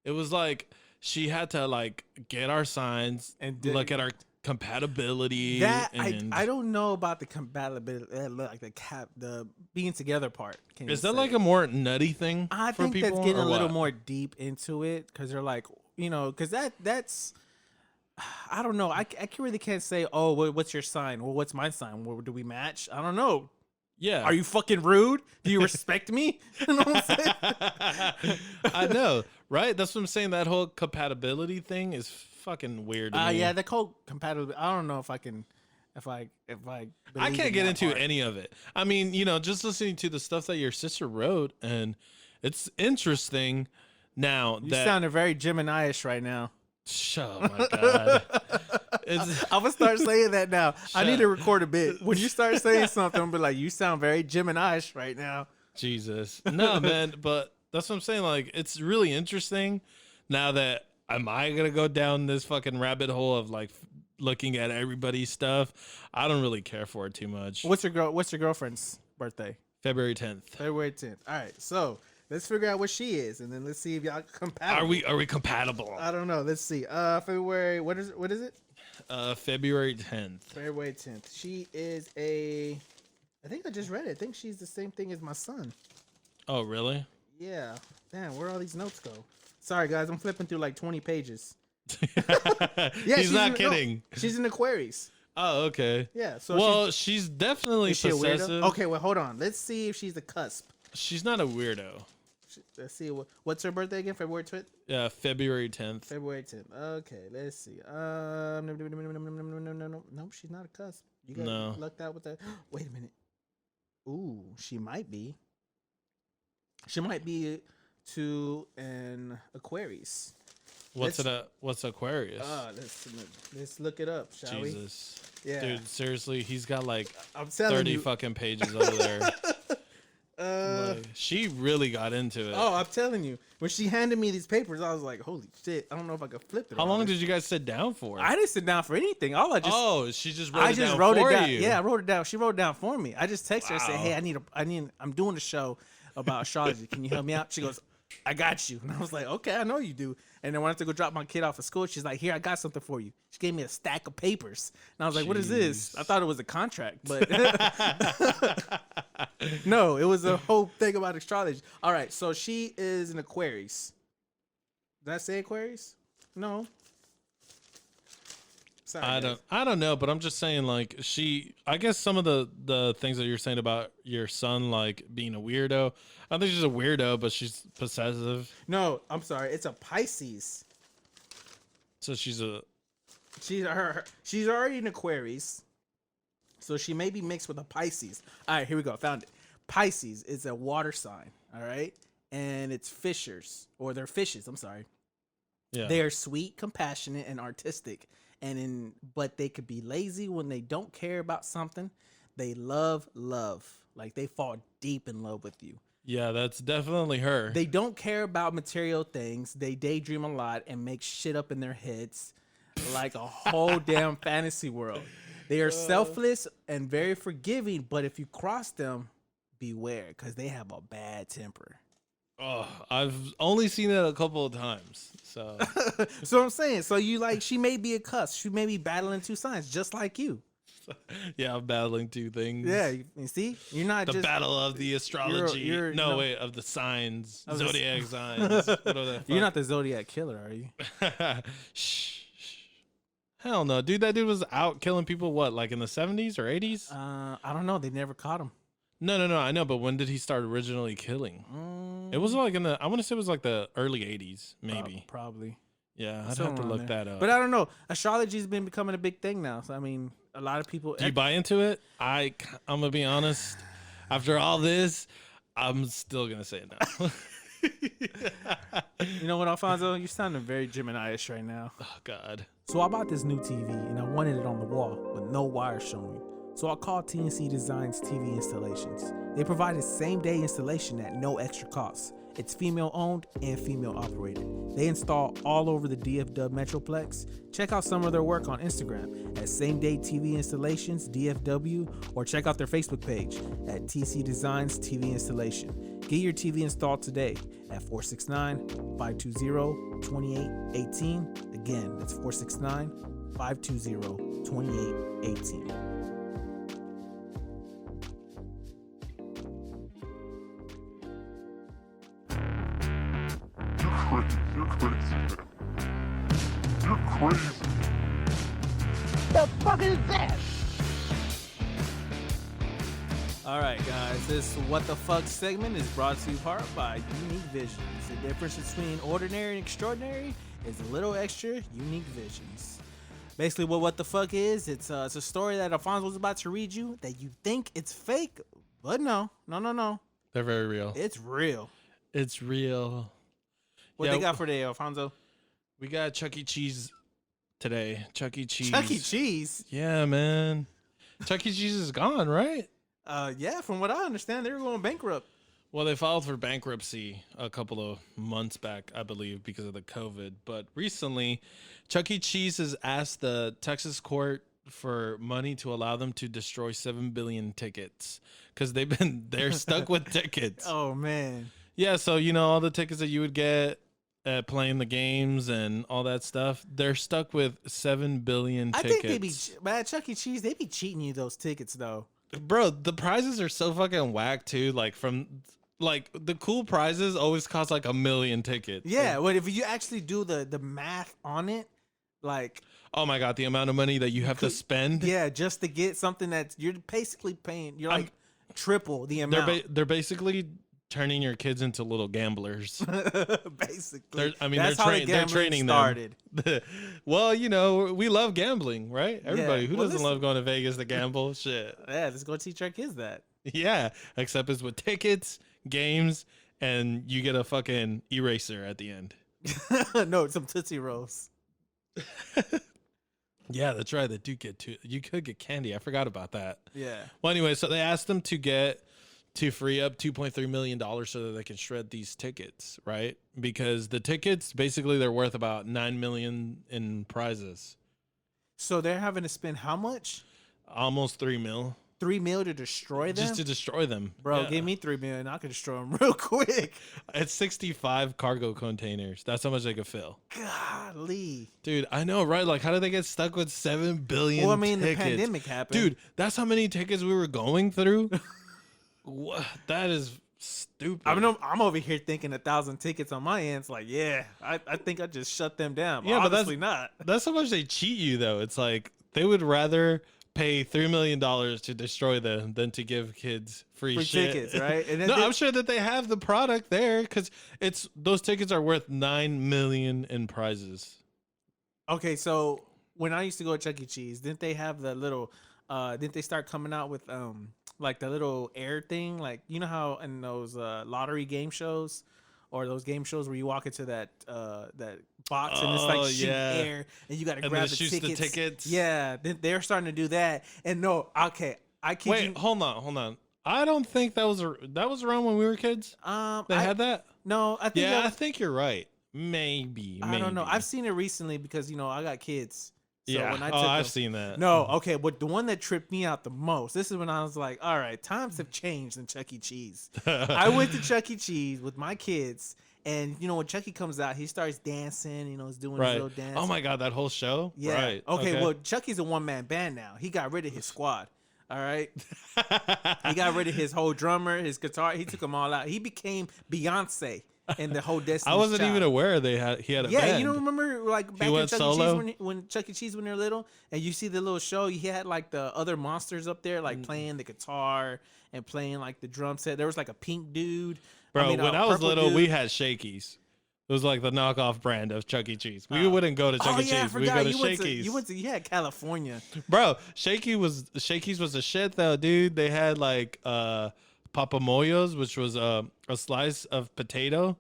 It was like she had to like get our signs and look at our compatibility. That I don't know about the compatibility, like the being together part. Is that like a more nutty thing? I for think people, that's getting a little what? more deep into it because they're like, because that's I don't know. I really can't say, oh, what's your sign? Well, what's my sign? Well, do we match? I don't know. Yeah. Are you fucking rude? Do you respect me? You know what I'm saying? I know, right? That's what I'm saying. That whole compatibility thing is fucking weird to me. Yeah, the whole compatibility. I don't know if I can, if I can't get into any of it. I mean, just listening to the stuff that your sister wrote, and it's interesting. Now you sounded very Gemini-ish right now. Oh my god! I'm gonna start saying that now. I need to record a bit. When you start saying something, I'm be like, you sound very Gemini-ish right now. Jesus, no, man. But that's what I'm saying. Like, it's really interesting. Now that am I gonna go down this fucking rabbit hole of like looking at everybody's stuff? I don't really care for it too much. What's your girlfriend's birthday? February 10th. February 10th. All right, so let's figure out what she is, and then let's see if y'all compatible. Are we compatible? I don't know. Let's see. February. What is it? February 10th. February 10th. She is a. I think I just read it. I think she's the same thing as my son. Oh, really? Yeah. Damn, where all these notes go? Sorry, guys. I'm flipping through like 20 pages. Yeah, he's not kidding. No, she's in Aquarius. Oh, okay. Yeah. So she's definitely is she possessive. A weirdo? Okay, well, hold on. Let's see if she's the cusp. She's not a weirdo. Let's see. What's her birthday again? February 10th? Yeah, February 10th. February 10th. Okay, let's see. No, she's not a cusp. You got lucked out with that. Wait a minute. Ooh, she might be. She might be to an Aquarius. What's Aquarius? Let's look it up, shall we? Jesus. Yeah. Dude, seriously, he's got like I'm 30 fucking pages over there. She really got into it. Oh, I'm telling you. When she handed me these papers, I was like, holy shit, I don't know if I could flip it. How long did you guys sit down for? I didn't sit down for anything. She just wrote it down for you. Yeah, I wrote it down. She wrote it down for me. I just texted her and said, hey, I'm doing a show about astrology. Can you help me out? She goes, I got you. And I was like, okay, I know you do. And then when I had to go drop my kid off at school, she's like, here, I got something for you. She gave me a stack of papers. And I was like, what is this? I thought it was a contract, but no, it was a whole thing about astrology. All right, so she is an Aquarius. Did I say Aquarius? No. Sorry, I don't know, but I'm just saying, like, I guess some of the things that you're saying about your son, like being a weirdo, I think she's a weirdo, but she's possessive. No, I'm sorry, it's a Pisces. So she's already an Aquarius, so she may be mixed with a Pisces. All right, here we go, found it. Pisces is a water sign, all right, and it's fishers, or they're fishes. I'm sorry. Yeah, they are sweet, compassionate, and artistic. But they could be lazy when they don't care about something. They love. Like they fall deep in love with you. Yeah, that's definitely her. They don't care about material things. They daydream a lot and make shit up in their heads like a whole damn fantasy world. They are selfless and very forgiving, but if you cross them, beware because they have a bad temper. Oh, I've only seen it a couple of times. So so I'm saying, she may be a cuss. She may be battling two signs just like you. Yeah, I'm battling two things. Yeah, you see? You're not the battle of the astrology. Of the signs. Zodiac signs. You're not the Zodiac killer, are you? Shh. Hell no. Dude, that dude was out killing people, what, like in the 70s or 80s? I don't know. They never caught him. No, I know, but when did he start originally killing? It was like I want to say it was like the early 80s, maybe. Probably. Yeah, I'd have to look that up. But I don't know. Astrology's been becoming a big thing now. So I mean, a lot of people. Do you buy into it? I'm gonna be honest. After all this, I'm still gonna say no. You know what, Alfonso? You're sounding very Gemini-ish right now. Oh God. So I bought this new TV and I wanted it on the wall with no wires showing. So I called TNC Designs TV Installations. They provided same-day installation at no extra cost. It's female-owned and female-operated. They install all over the DFW Metroplex. Check out some of their work on Instagram at Same Day TV Installations DFW, or check out their Facebook page at TC Designs TV Installation. Get your TV installed today at 469-520-2818. Again, that's 469-520-2818. You're crazy, man. You're crazy. The fuck is that? All right, guys, this What the Fuck segment is brought to you in part by Unique Visions. The difference between ordinary and extraordinary is a little extra unique visions. Basically, what the fuck is, it's a story that Alfonso was about to read you that you think it's fake, but no. They're very real. It's real. It's real. What they got for today, Alfonso? We got Chuck E. Cheese today. Chuck E. Cheese. Chuck E. Cheese? Yeah, man. Chuck E. Cheese is gone, right? Yeah, from what I understand, they were going bankrupt. Well, they filed for bankruptcy a couple of months back, I believe, because of the COVID. But recently, Chuck E. Cheese has asked the Texas court for money to allow them to destroy 7 billion tickets because they're stuck with tickets. Oh, man. Yeah, so, all the tickets that you would get at playing the games and all that stuff, they're stuck with 7 billion tickets. I think Chuck E. Cheese, they be cheating you those tickets, though. Bro, the prizes are so fucking whack, too. Like, the cool prizes always cost like 1 million tickets. Yeah, but if you actually do the math on it, like... Oh, my God, the amount of money that you have to spend? Yeah, just to get something that you're basically paying. You're like triple the amount. They're basically turning your kids into little gamblers. Basically, they're training started. Them. Well, we love gambling, right? Everybody who doesn't love going to Vegas to gamble. Shit. Yeah, let's go teach our kids that. Yeah, except it's with tickets, games, and you get a fucking eraser at the end. No, some Tootsie Rolls. Yeah, that's right. They do you could get candy. I forgot about that. Yeah. Well, anyway, so they asked them to free up $2.3 million so that they can shred these tickets, right? Because the tickets, basically, they're worth about $9 million in prizes. So they're having to spend how much? Almost $3 million. $3 million to destroy them? Just to destroy them. Bro, yeah. give me $3 million. I could destroy them real quick. It's 65 cargo containers. That's how much they could fill. Golly. Dude, I know, right? Like, how did they get stuck with 7 billion tickets? The pandemic happened. Dude, that's how many tickets we were going through? What? That is stupid. I'm over here thinking 1,000 tickets on my end. It's like, yeah, I think I just shut them down. Yeah, but obviously not. That's how much they cheat you, though. It's like they would rather pay $3 million to destroy them than to give kids free shit. Tickets, right? And then I'm sure that they have the product there because those tickets are worth $9 million in prizes. Okay, so when I used to go to Chuck E. Cheese, didn't they have the little? Didn't they start coming out with like the little air thing? Like, you know how in those lottery game shows or those game shows where you walk into that box and it's like shooting air and you got to grab the tickets. Yeah, they're starting to do that. And no, okay, I kid you. Wait, hold on. I don't think that was around when we were kids. They had that. No, I think. I think you're right. Maybe. I don't know. I've seen it recently because I got kids. So yeah. when I I've seen that. No, okay, but the one that tripped me out the most, this is when I was like, all right, times have changed in Chuck E. Cheese. I went to Chuck E. Cheese with my kids, and when Chucky comes out, he starts dancing, he's doing his little dance. Oh my God, that whole show? Yeah. Right. Okay, well, Chucky's a one-man band now. He got rid of his squad. All right. He got rid of his whole drummer, his guitar. He took them all out. He became Beyonce. And the whole Destiny's I wasn't Child. even aware he had a band. Yeah, you don't remember like back in Chuck E. Cheese when Chuck E. Cheese when they're little, and you see the little show, he had like the other monsters up there like playing the guitar and playing like the drum set. There was like a pink dude. Bro, when I was little, dude. we had Shakey's. It was like the knockoff brand of Chuck E. Cheese. We wouldn't go to Chuck E. Cheese. We'd go to Shakey's. You had California. Bro, Shakey's was the shit though, dude. They had like papamoyos, which was a sliced potato,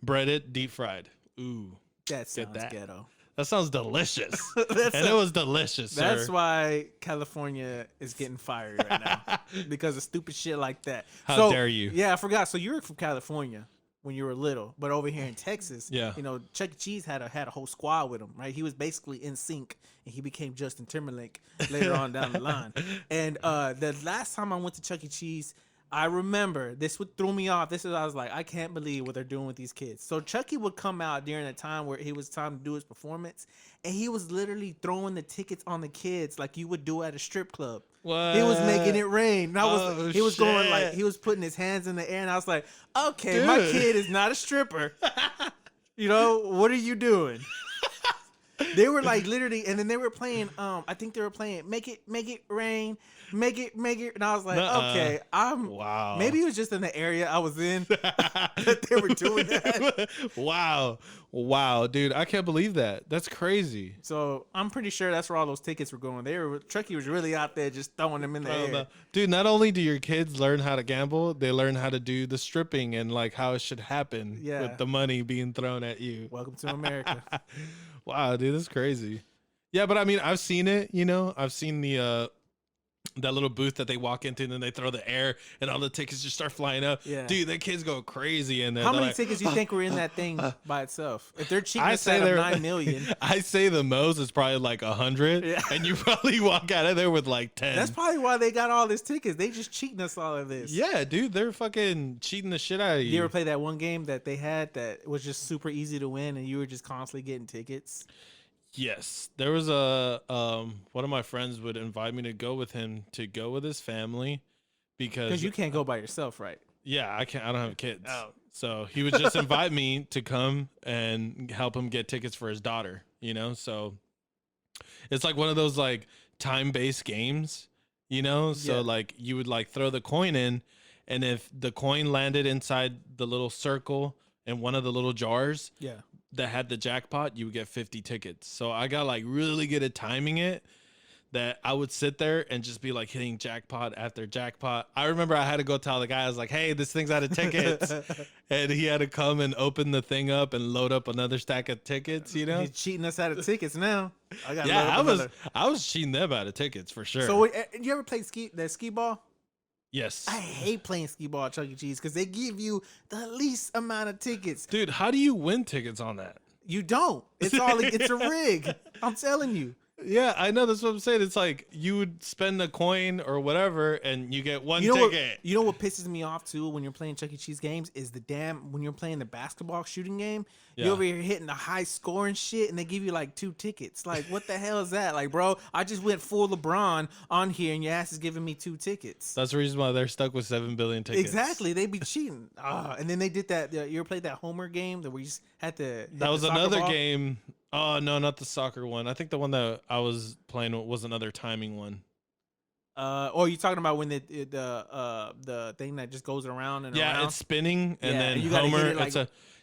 breaded, deep fried. Ooh. That sounds ghetto. That sounds delicious. It was delicious, sir. That's why California is getting fired right now. Because of stupid shit like that. How dare you? Yeah, I forgot. So you were from California when you were little, but over here in Texas, yeah, you know, Chuck E. Cheese had a whole squad with him, right? He was basically in sync, and he became Justin Timberlake later on down the line. And the last time I went to Chuck E. Cheese, I remember this would throw me off. I was like, I can't believe what they're doing with these kids. So Chucky would come out during a time where it was time to do his performance, and he was literally throwing the tickets on the kids like you would do at a strip club. What? He was making it rain. He was going like, he was putting his hands in the air, and I was like, okay, dude, my kid is not a stripper. You know, what are you doing? They were like literally, and then they were playing. I think they were playing "Make It Rain, Make It," and I was like, okay, wow. Maybe it was just in the area I was in that they were doing that. Wow, dude, I can't believe that. That's crazy. So I'm pretty sure that's where all those tickets were going. Chucky was really out there just throwing them in the air. Dude, not only do your kids learn how to gamble, they learn how to do the stripping and like how it should happen with the money being thrown at you. Welcome to America. Wow, dude, that's crazy. Yeah, but I mean, I've seen it, you know. I've seen the that little booth that they walk into and then they throw the air and all the tickets just start flying up. Yeah. Dude, the kids go crazy in there. How many tickets do you think were in that thing by itself? If they're cheating us out of 9 million. I say the most is probably like 100, and you probably walk out of there with like 10. That's probably why they got all these tickets. They just cheating us all of this. Yeah, dude, they're fucking cheating the shit out of you. You ever play that one game that they had that was just super easy to win and you were just constantly getting tickets? Yes, there was one of my friends would invite me to go with him to go with his family because you can't go by yourself, right? Yeah, I can't. I don't have kids, so he would just invite me to come and help him get tickets for his daughter. You know, so it's like one of those like time-based games. You know, so like you would like throw the coin in, and if the coin landed inside the little circle in one of the little jars, that had the jackpot, you would get 50 tickets. So I got like really good at timing it, that I would sit there and just be like hitting jackpot after jackpot. I remember I had to go tell the guy, I was like, hey, this thing's out of tickets. And he had to come and open the thing up and load up another stack of tickets, you know? He's cheating us out of tickets now. I was cheating them out of tickets for sure. So you ever play skee ball? Yes. I hate playing skee ball at Chuck E. Cheese because they give you the least amount of tickets. Dude, how do you win tickets on that? You don't. It's a rig. I'm telling you. Yeah, I know. That's what I'm saying. It's like you would spend a coin or whatever, and you get one ticket. You know what pisses me off too when you're playing Chuck E. Cheese games is when you're playing the basketball shooting game. Yeah. You're over here hitting the high score and shit, and they give you like 2 tickets. Like, what the hell is that? Like, bro, I just went full LeBron on here, and your ass is giving me 2 tickets. That's the reason why they're stuck with 7 billion tickets. Exactly, they be cheating. And then they did that. You ever played that Homer game that we just had to? That was another game. Oh no, not the soccer one. I think the one that I was playing was another timing one. Or you talking about when the thing that just goes around and around? It's spinning, and then you Homer.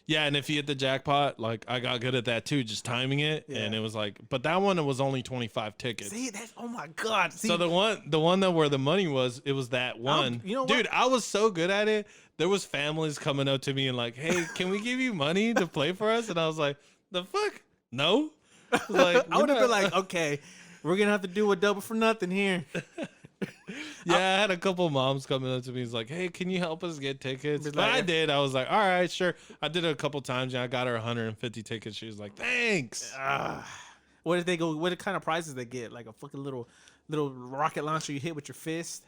And if you hit the jackpot, like I got good at that too, just timing it, and it was like, but that one it was only 25 tickets. See, that's oh my god. See, so the one that where the money was, it was that one. You know what? Dude, I was so good at it. There was families coming up to me and like, hey, can we give you money to play for us? And I was like, the fuck. No, like I would have been like, okay, we're gonna have to do a double for nothing here. I had a couple moms coming up to me. He's like, hey, can you help us get tickets? But I did. I was like, all right, sure. I did it a couple times, and I got her 150 tickets. She was like, thanks. What did they go? What kind of prizes they get? Like a fucking little rocket launcher you hit with your fist?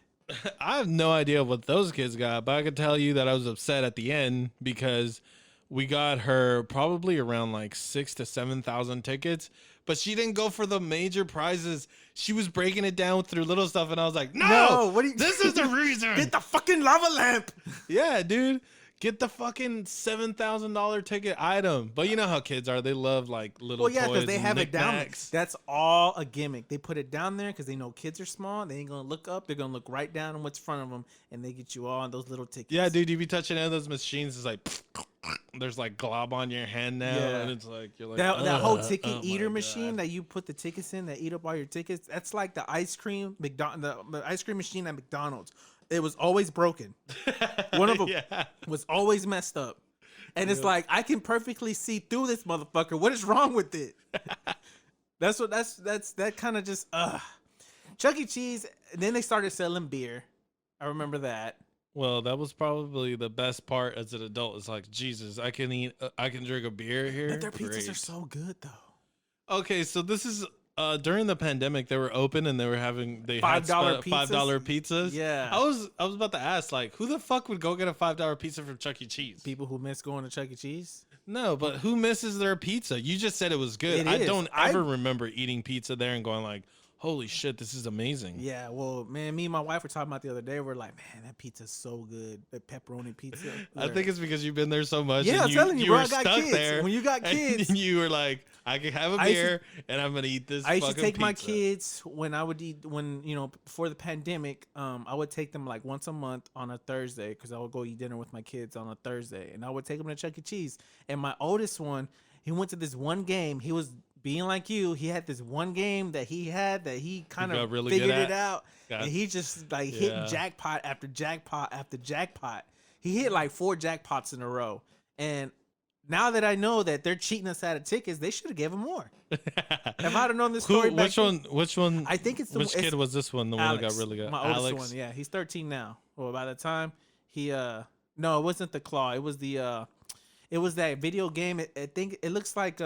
I have no idea what those kids got, but I could tell you that I was upset at the end because we got her probably around like 6,000 to 7,000 tickets, but she didn't go for the major prizes. She was breaking it down through little stuff, and I was like, no, what do you, this is the reason. Get the fucking lava lamp. Yeah, dude. Get the fucking $7,000 ticket item. But you know how kids are. They love like little toys because they have it down there. knickknacks. That's all a gimmick. They put it down there because they know kids are small. They ain't going to look up. They're going to look right down on what's in front of them, and they get you all on those little tickets. Yeah, dude, you be touching any of those machines. It's like, there's like glob on your hand now. Yeah. And it's like, you're like, that whole ticket oh eater my machine God. that you put the tickets in that eat up all your tickets, that's like the ice cream the ice cream machine at McDonald's. It was always broken. One of them was always messed up. And it's like, I can perfectly see through this motherfucker. What is wrong with it? That kind of just Chuck E. Cheese, and then they started selling beer. I remember that. Well, that was probably the best part as an adult. It's like, Jesus, I can drink a beer here. But their pizzas Great. are so good though. Okay, so this is during the pandemic. They were open and they were having $5 $5 pizzas. Yeah. I was about to ask, like, who the fuck would go get a $5 pizza from Chuck E. Cheese? People who miss going to Chuck E. Cheese. No, but who misses their pizza? You just said it was good. It I is. don't ever remember eating pizza there and going like, holy shit, this is amazing. Yeah, well, man, me and my wife were talking about the other day. We're like, man, that pizza's so good. That pepperoni pizza. I think it's because you've been there so much. Yeah, and I'm telling you, bro, were I got stuck kids. there. When you got kids, and you were like, I can have a beer and I'm gonna eat this. I used to take my pizza. kids when I would eat before the pandemic. I would take them like once a month on a Thursday because I would go eat dinner with my kids on a Thursday, and I would take them to Chuck E. Cheese. And my oldest one, he went to this one game. He was being like you. He had this one game that he kind of really figured good at. it out, Got and he just like hitting jackpot after jackpot after jackpot. He hit like 4 jackpots in a row, and now that I know that they're cheating us out of tickets, they should have given him more. If I'd have known this story back Which one? I think it's which kid was this one? The one that got really good. My oldest one, yeah. He's 13 now. Well, by the time he no, it wasn't the claw. It was it was that video game. I think it looks like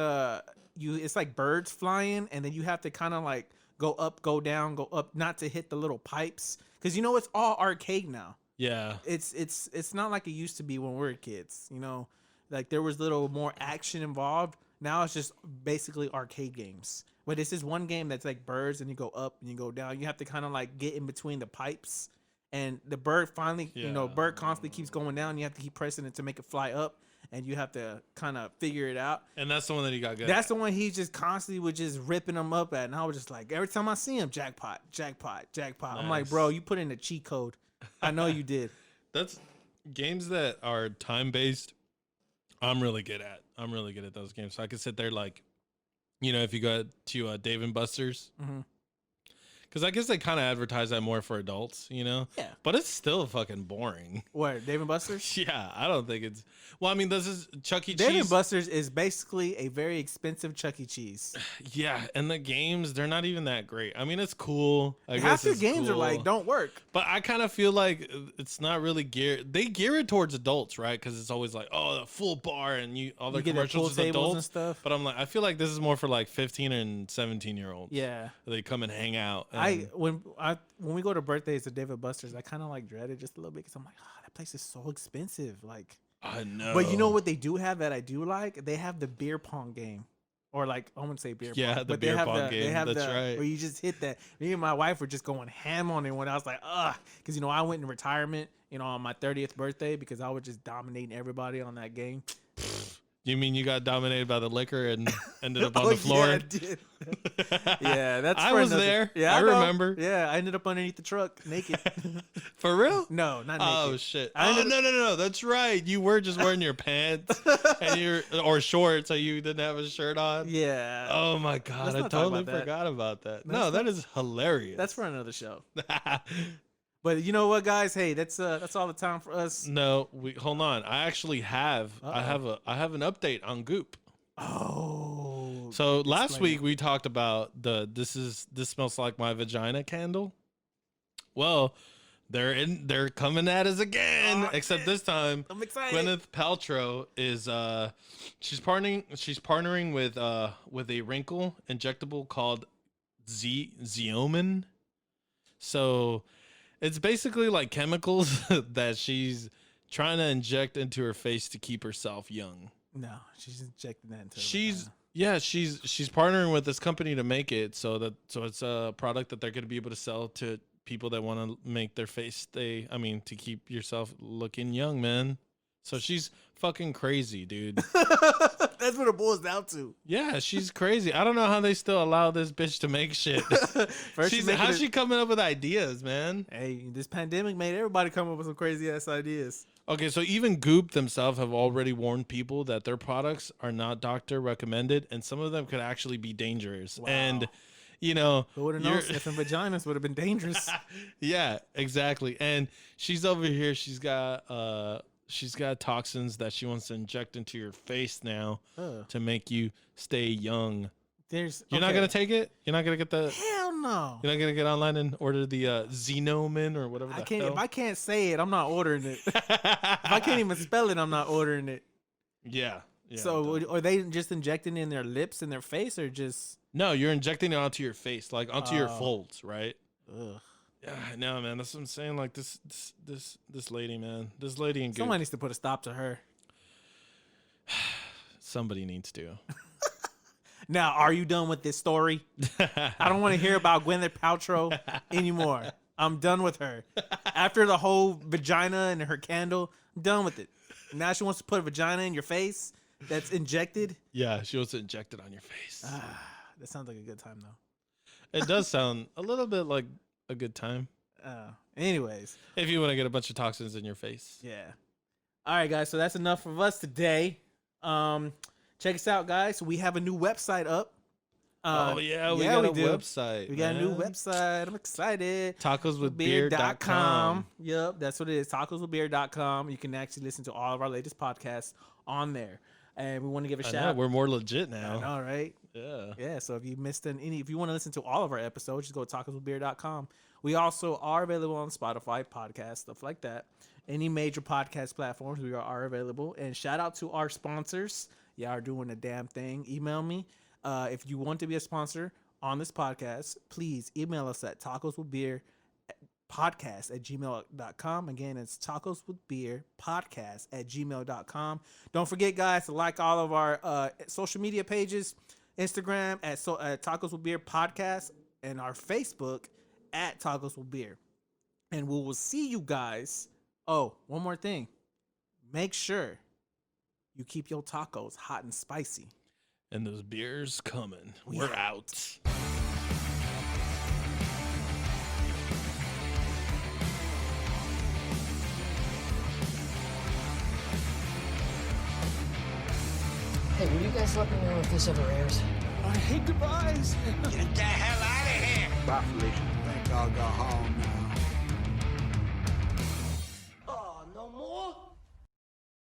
it's like birds flying, and then you have to kind of like go up, go down, go up, not to hit the little pipes, because it's all arcade now. Yeah, it's not like it used to be when we were kids. Like there was little more action involved. Now it's just basically arcade games. But it's this one game that's like birds, and you go up and you go down. You have to kind of like get in between the pipes, and the bird finally, bird constantly keeps going down. You have to keep pressing it to make it fly up, and you have to kind of figure it out. and that's the one that he got good. That's the one he just constantly was just ripping them up at, and I was just like, every time I see him, jackpot, jackpot, jackpot. I'm like, Nice. bro, you put in a cheat code. I know you did. That's games that are time based. I'm really good at those games. So I could sit there like, if you go to Dave and Buster's, because I guess they kind of advertise that more for adults, Yeah. But it's still fucking boring. What, Dave and Buster's? Yeah, I don't think it's. Well, I mean, this is Chuck E. Dave Cheese. and Buster's is basically a very expensive Chuck E. Cheese. Yeah, and the games, they're not even that great. I mean, it's cool. I Half guess their it's games are cool. like, don't work. But I kind of feel like it's not really geared. They gear it towards adults, right? Because it's always like, oh, the full bar and all the You get the commercials pool is tables and adults. stuff. But I'm like, I feel like this is more for like 15 and 17-year-olds. Yeah. They come and hang out. And When we go to birthdays at Dave and Buster's, I kind of like dread it just a little bit because I'm like, that place is so expensive. Like, I know. but you know what they do have that I do like? They have the beer pong game. Or like, I wouldn't say beer pong. Yeah, the but beer they have pong They game. have That's right. Where you just hit that. Me and my wife were just going ham on it when I was like, because, I went in retirement, on my 30th birthday because I was just dominating everybody on that game. You mean you got dominated by the liquor and ended up on the floor? Yeah, I did. Yeah, that's. I for was another- there. Yeah, I know. remember. Yeah, I ended up underneath the truck naked. For real? No, not naked. Oh shit! I Oh ended no! That's right. You were just wearing your pants and or shorts, so you didn't have a shirt on. Yeah. Oh my god! Let's I not talk totally about that. forgot about that. Let's No, that is hilarious. That's for another show. But you know what, guys? Hey, that's all the time for us. No, hold on. I actually have. I have an update on Goop. Oh. So last explain week we talked about this smells like my vagina candle. Well, they're coming at us again. Oh, except this time, I'm excited. Gwyneth Paltrow is she's partnering with a wrinkle injectable called Xeomin. So it's basically like chemicals that she's trying to inject into her face to keep herself young. No, she's injecting that into her She's vagina. Yeah, she's partnering with this company to make it so it's a product that they're going to be able to sell to people that want to make their face to keep yourself looking young, man. So she's fucking crazy, dude. That's what it boils down to. Yeah, she's crazy. I don't know how they still allow this bitch to make shit. How's she coming up with ideas, man? Hey, this pandemic made everybody come up with some crazy ass ideas. Okay, so even Goop themselves have already warned people that their products are not doctor recommended, and some of them could actually be dangerous. Wow. And you know, who would have known sniffing vaginas would have been dangerous? Yeah, exactly. And she's over here. She's got toxins that she wants to inject into your face now to make you stay young. You're not gonna take it? You're not gonna get the hell no. You're not gonna get online and order the Xenomin or whatever. If I can't say it, I'm not ordering it. If I can't even spell it, I'm not ordering it. Yeah. So are they just injecting it in their lips and their face, or just? No, you're injecting it onto your face, like onto your folds, right? Ugh. Yeah, I know, man. That's what I'm saying. Like this lady, man. This lady and somebody needs to put a stop to her. Somebody needs to. Now, are you done with this story? I don't want to hear about Gwyneth Paltrow anymore. I'm done with her. After the whole vagina and her candle, I'm done with it. Now she wants to put a vagina in your face that's injected. Yeah, she wants to inject it on your face. That sounds like a good time, though. It does sound a little bit like a good time. Anyways. If you want to get a bunch of toxins in your face. Yeah. All right, guys. So that's enough of us today. Check us out, guys. We have a new website up. We got a website. We got a new website. I'm excited. Tacoswithbeer.com. Yep, that's what it is. Tacoswithbeer.com. You can actually listen to all of our latest podcasts on there. And we want to give a shout out. We're more legit now. I know, right? Yeah. Yeah. So if you missed if you want to listen to all of our episodes, just go to tacoswithbeer.com. We also are available on Spotify, podcasts, stuff like that. Any major podcast platforms, we are available. And shout out to our sponsors. Y'all are doing a damn thing. Email me. If you want to be a sponsor on this podcast, please email us at tacoswithbeerpodcast@gmail.com. Again, it's tacoswithbeerpodcast@gmail.com. Don't forget, guys, to like all of our social media pages. Instagram at Tacos with Beer Podcast, and our Facebook at Tacos with Beer. And we will see you guys. Oh, one more thing. Make sure you keep your tacos hot and spicy. And those beers coming. We're out. Hey, will you guys let me know if this ever airs? I hate goodbyes. Get the hell out of here! Bye, Felicia. Think I'll go home now.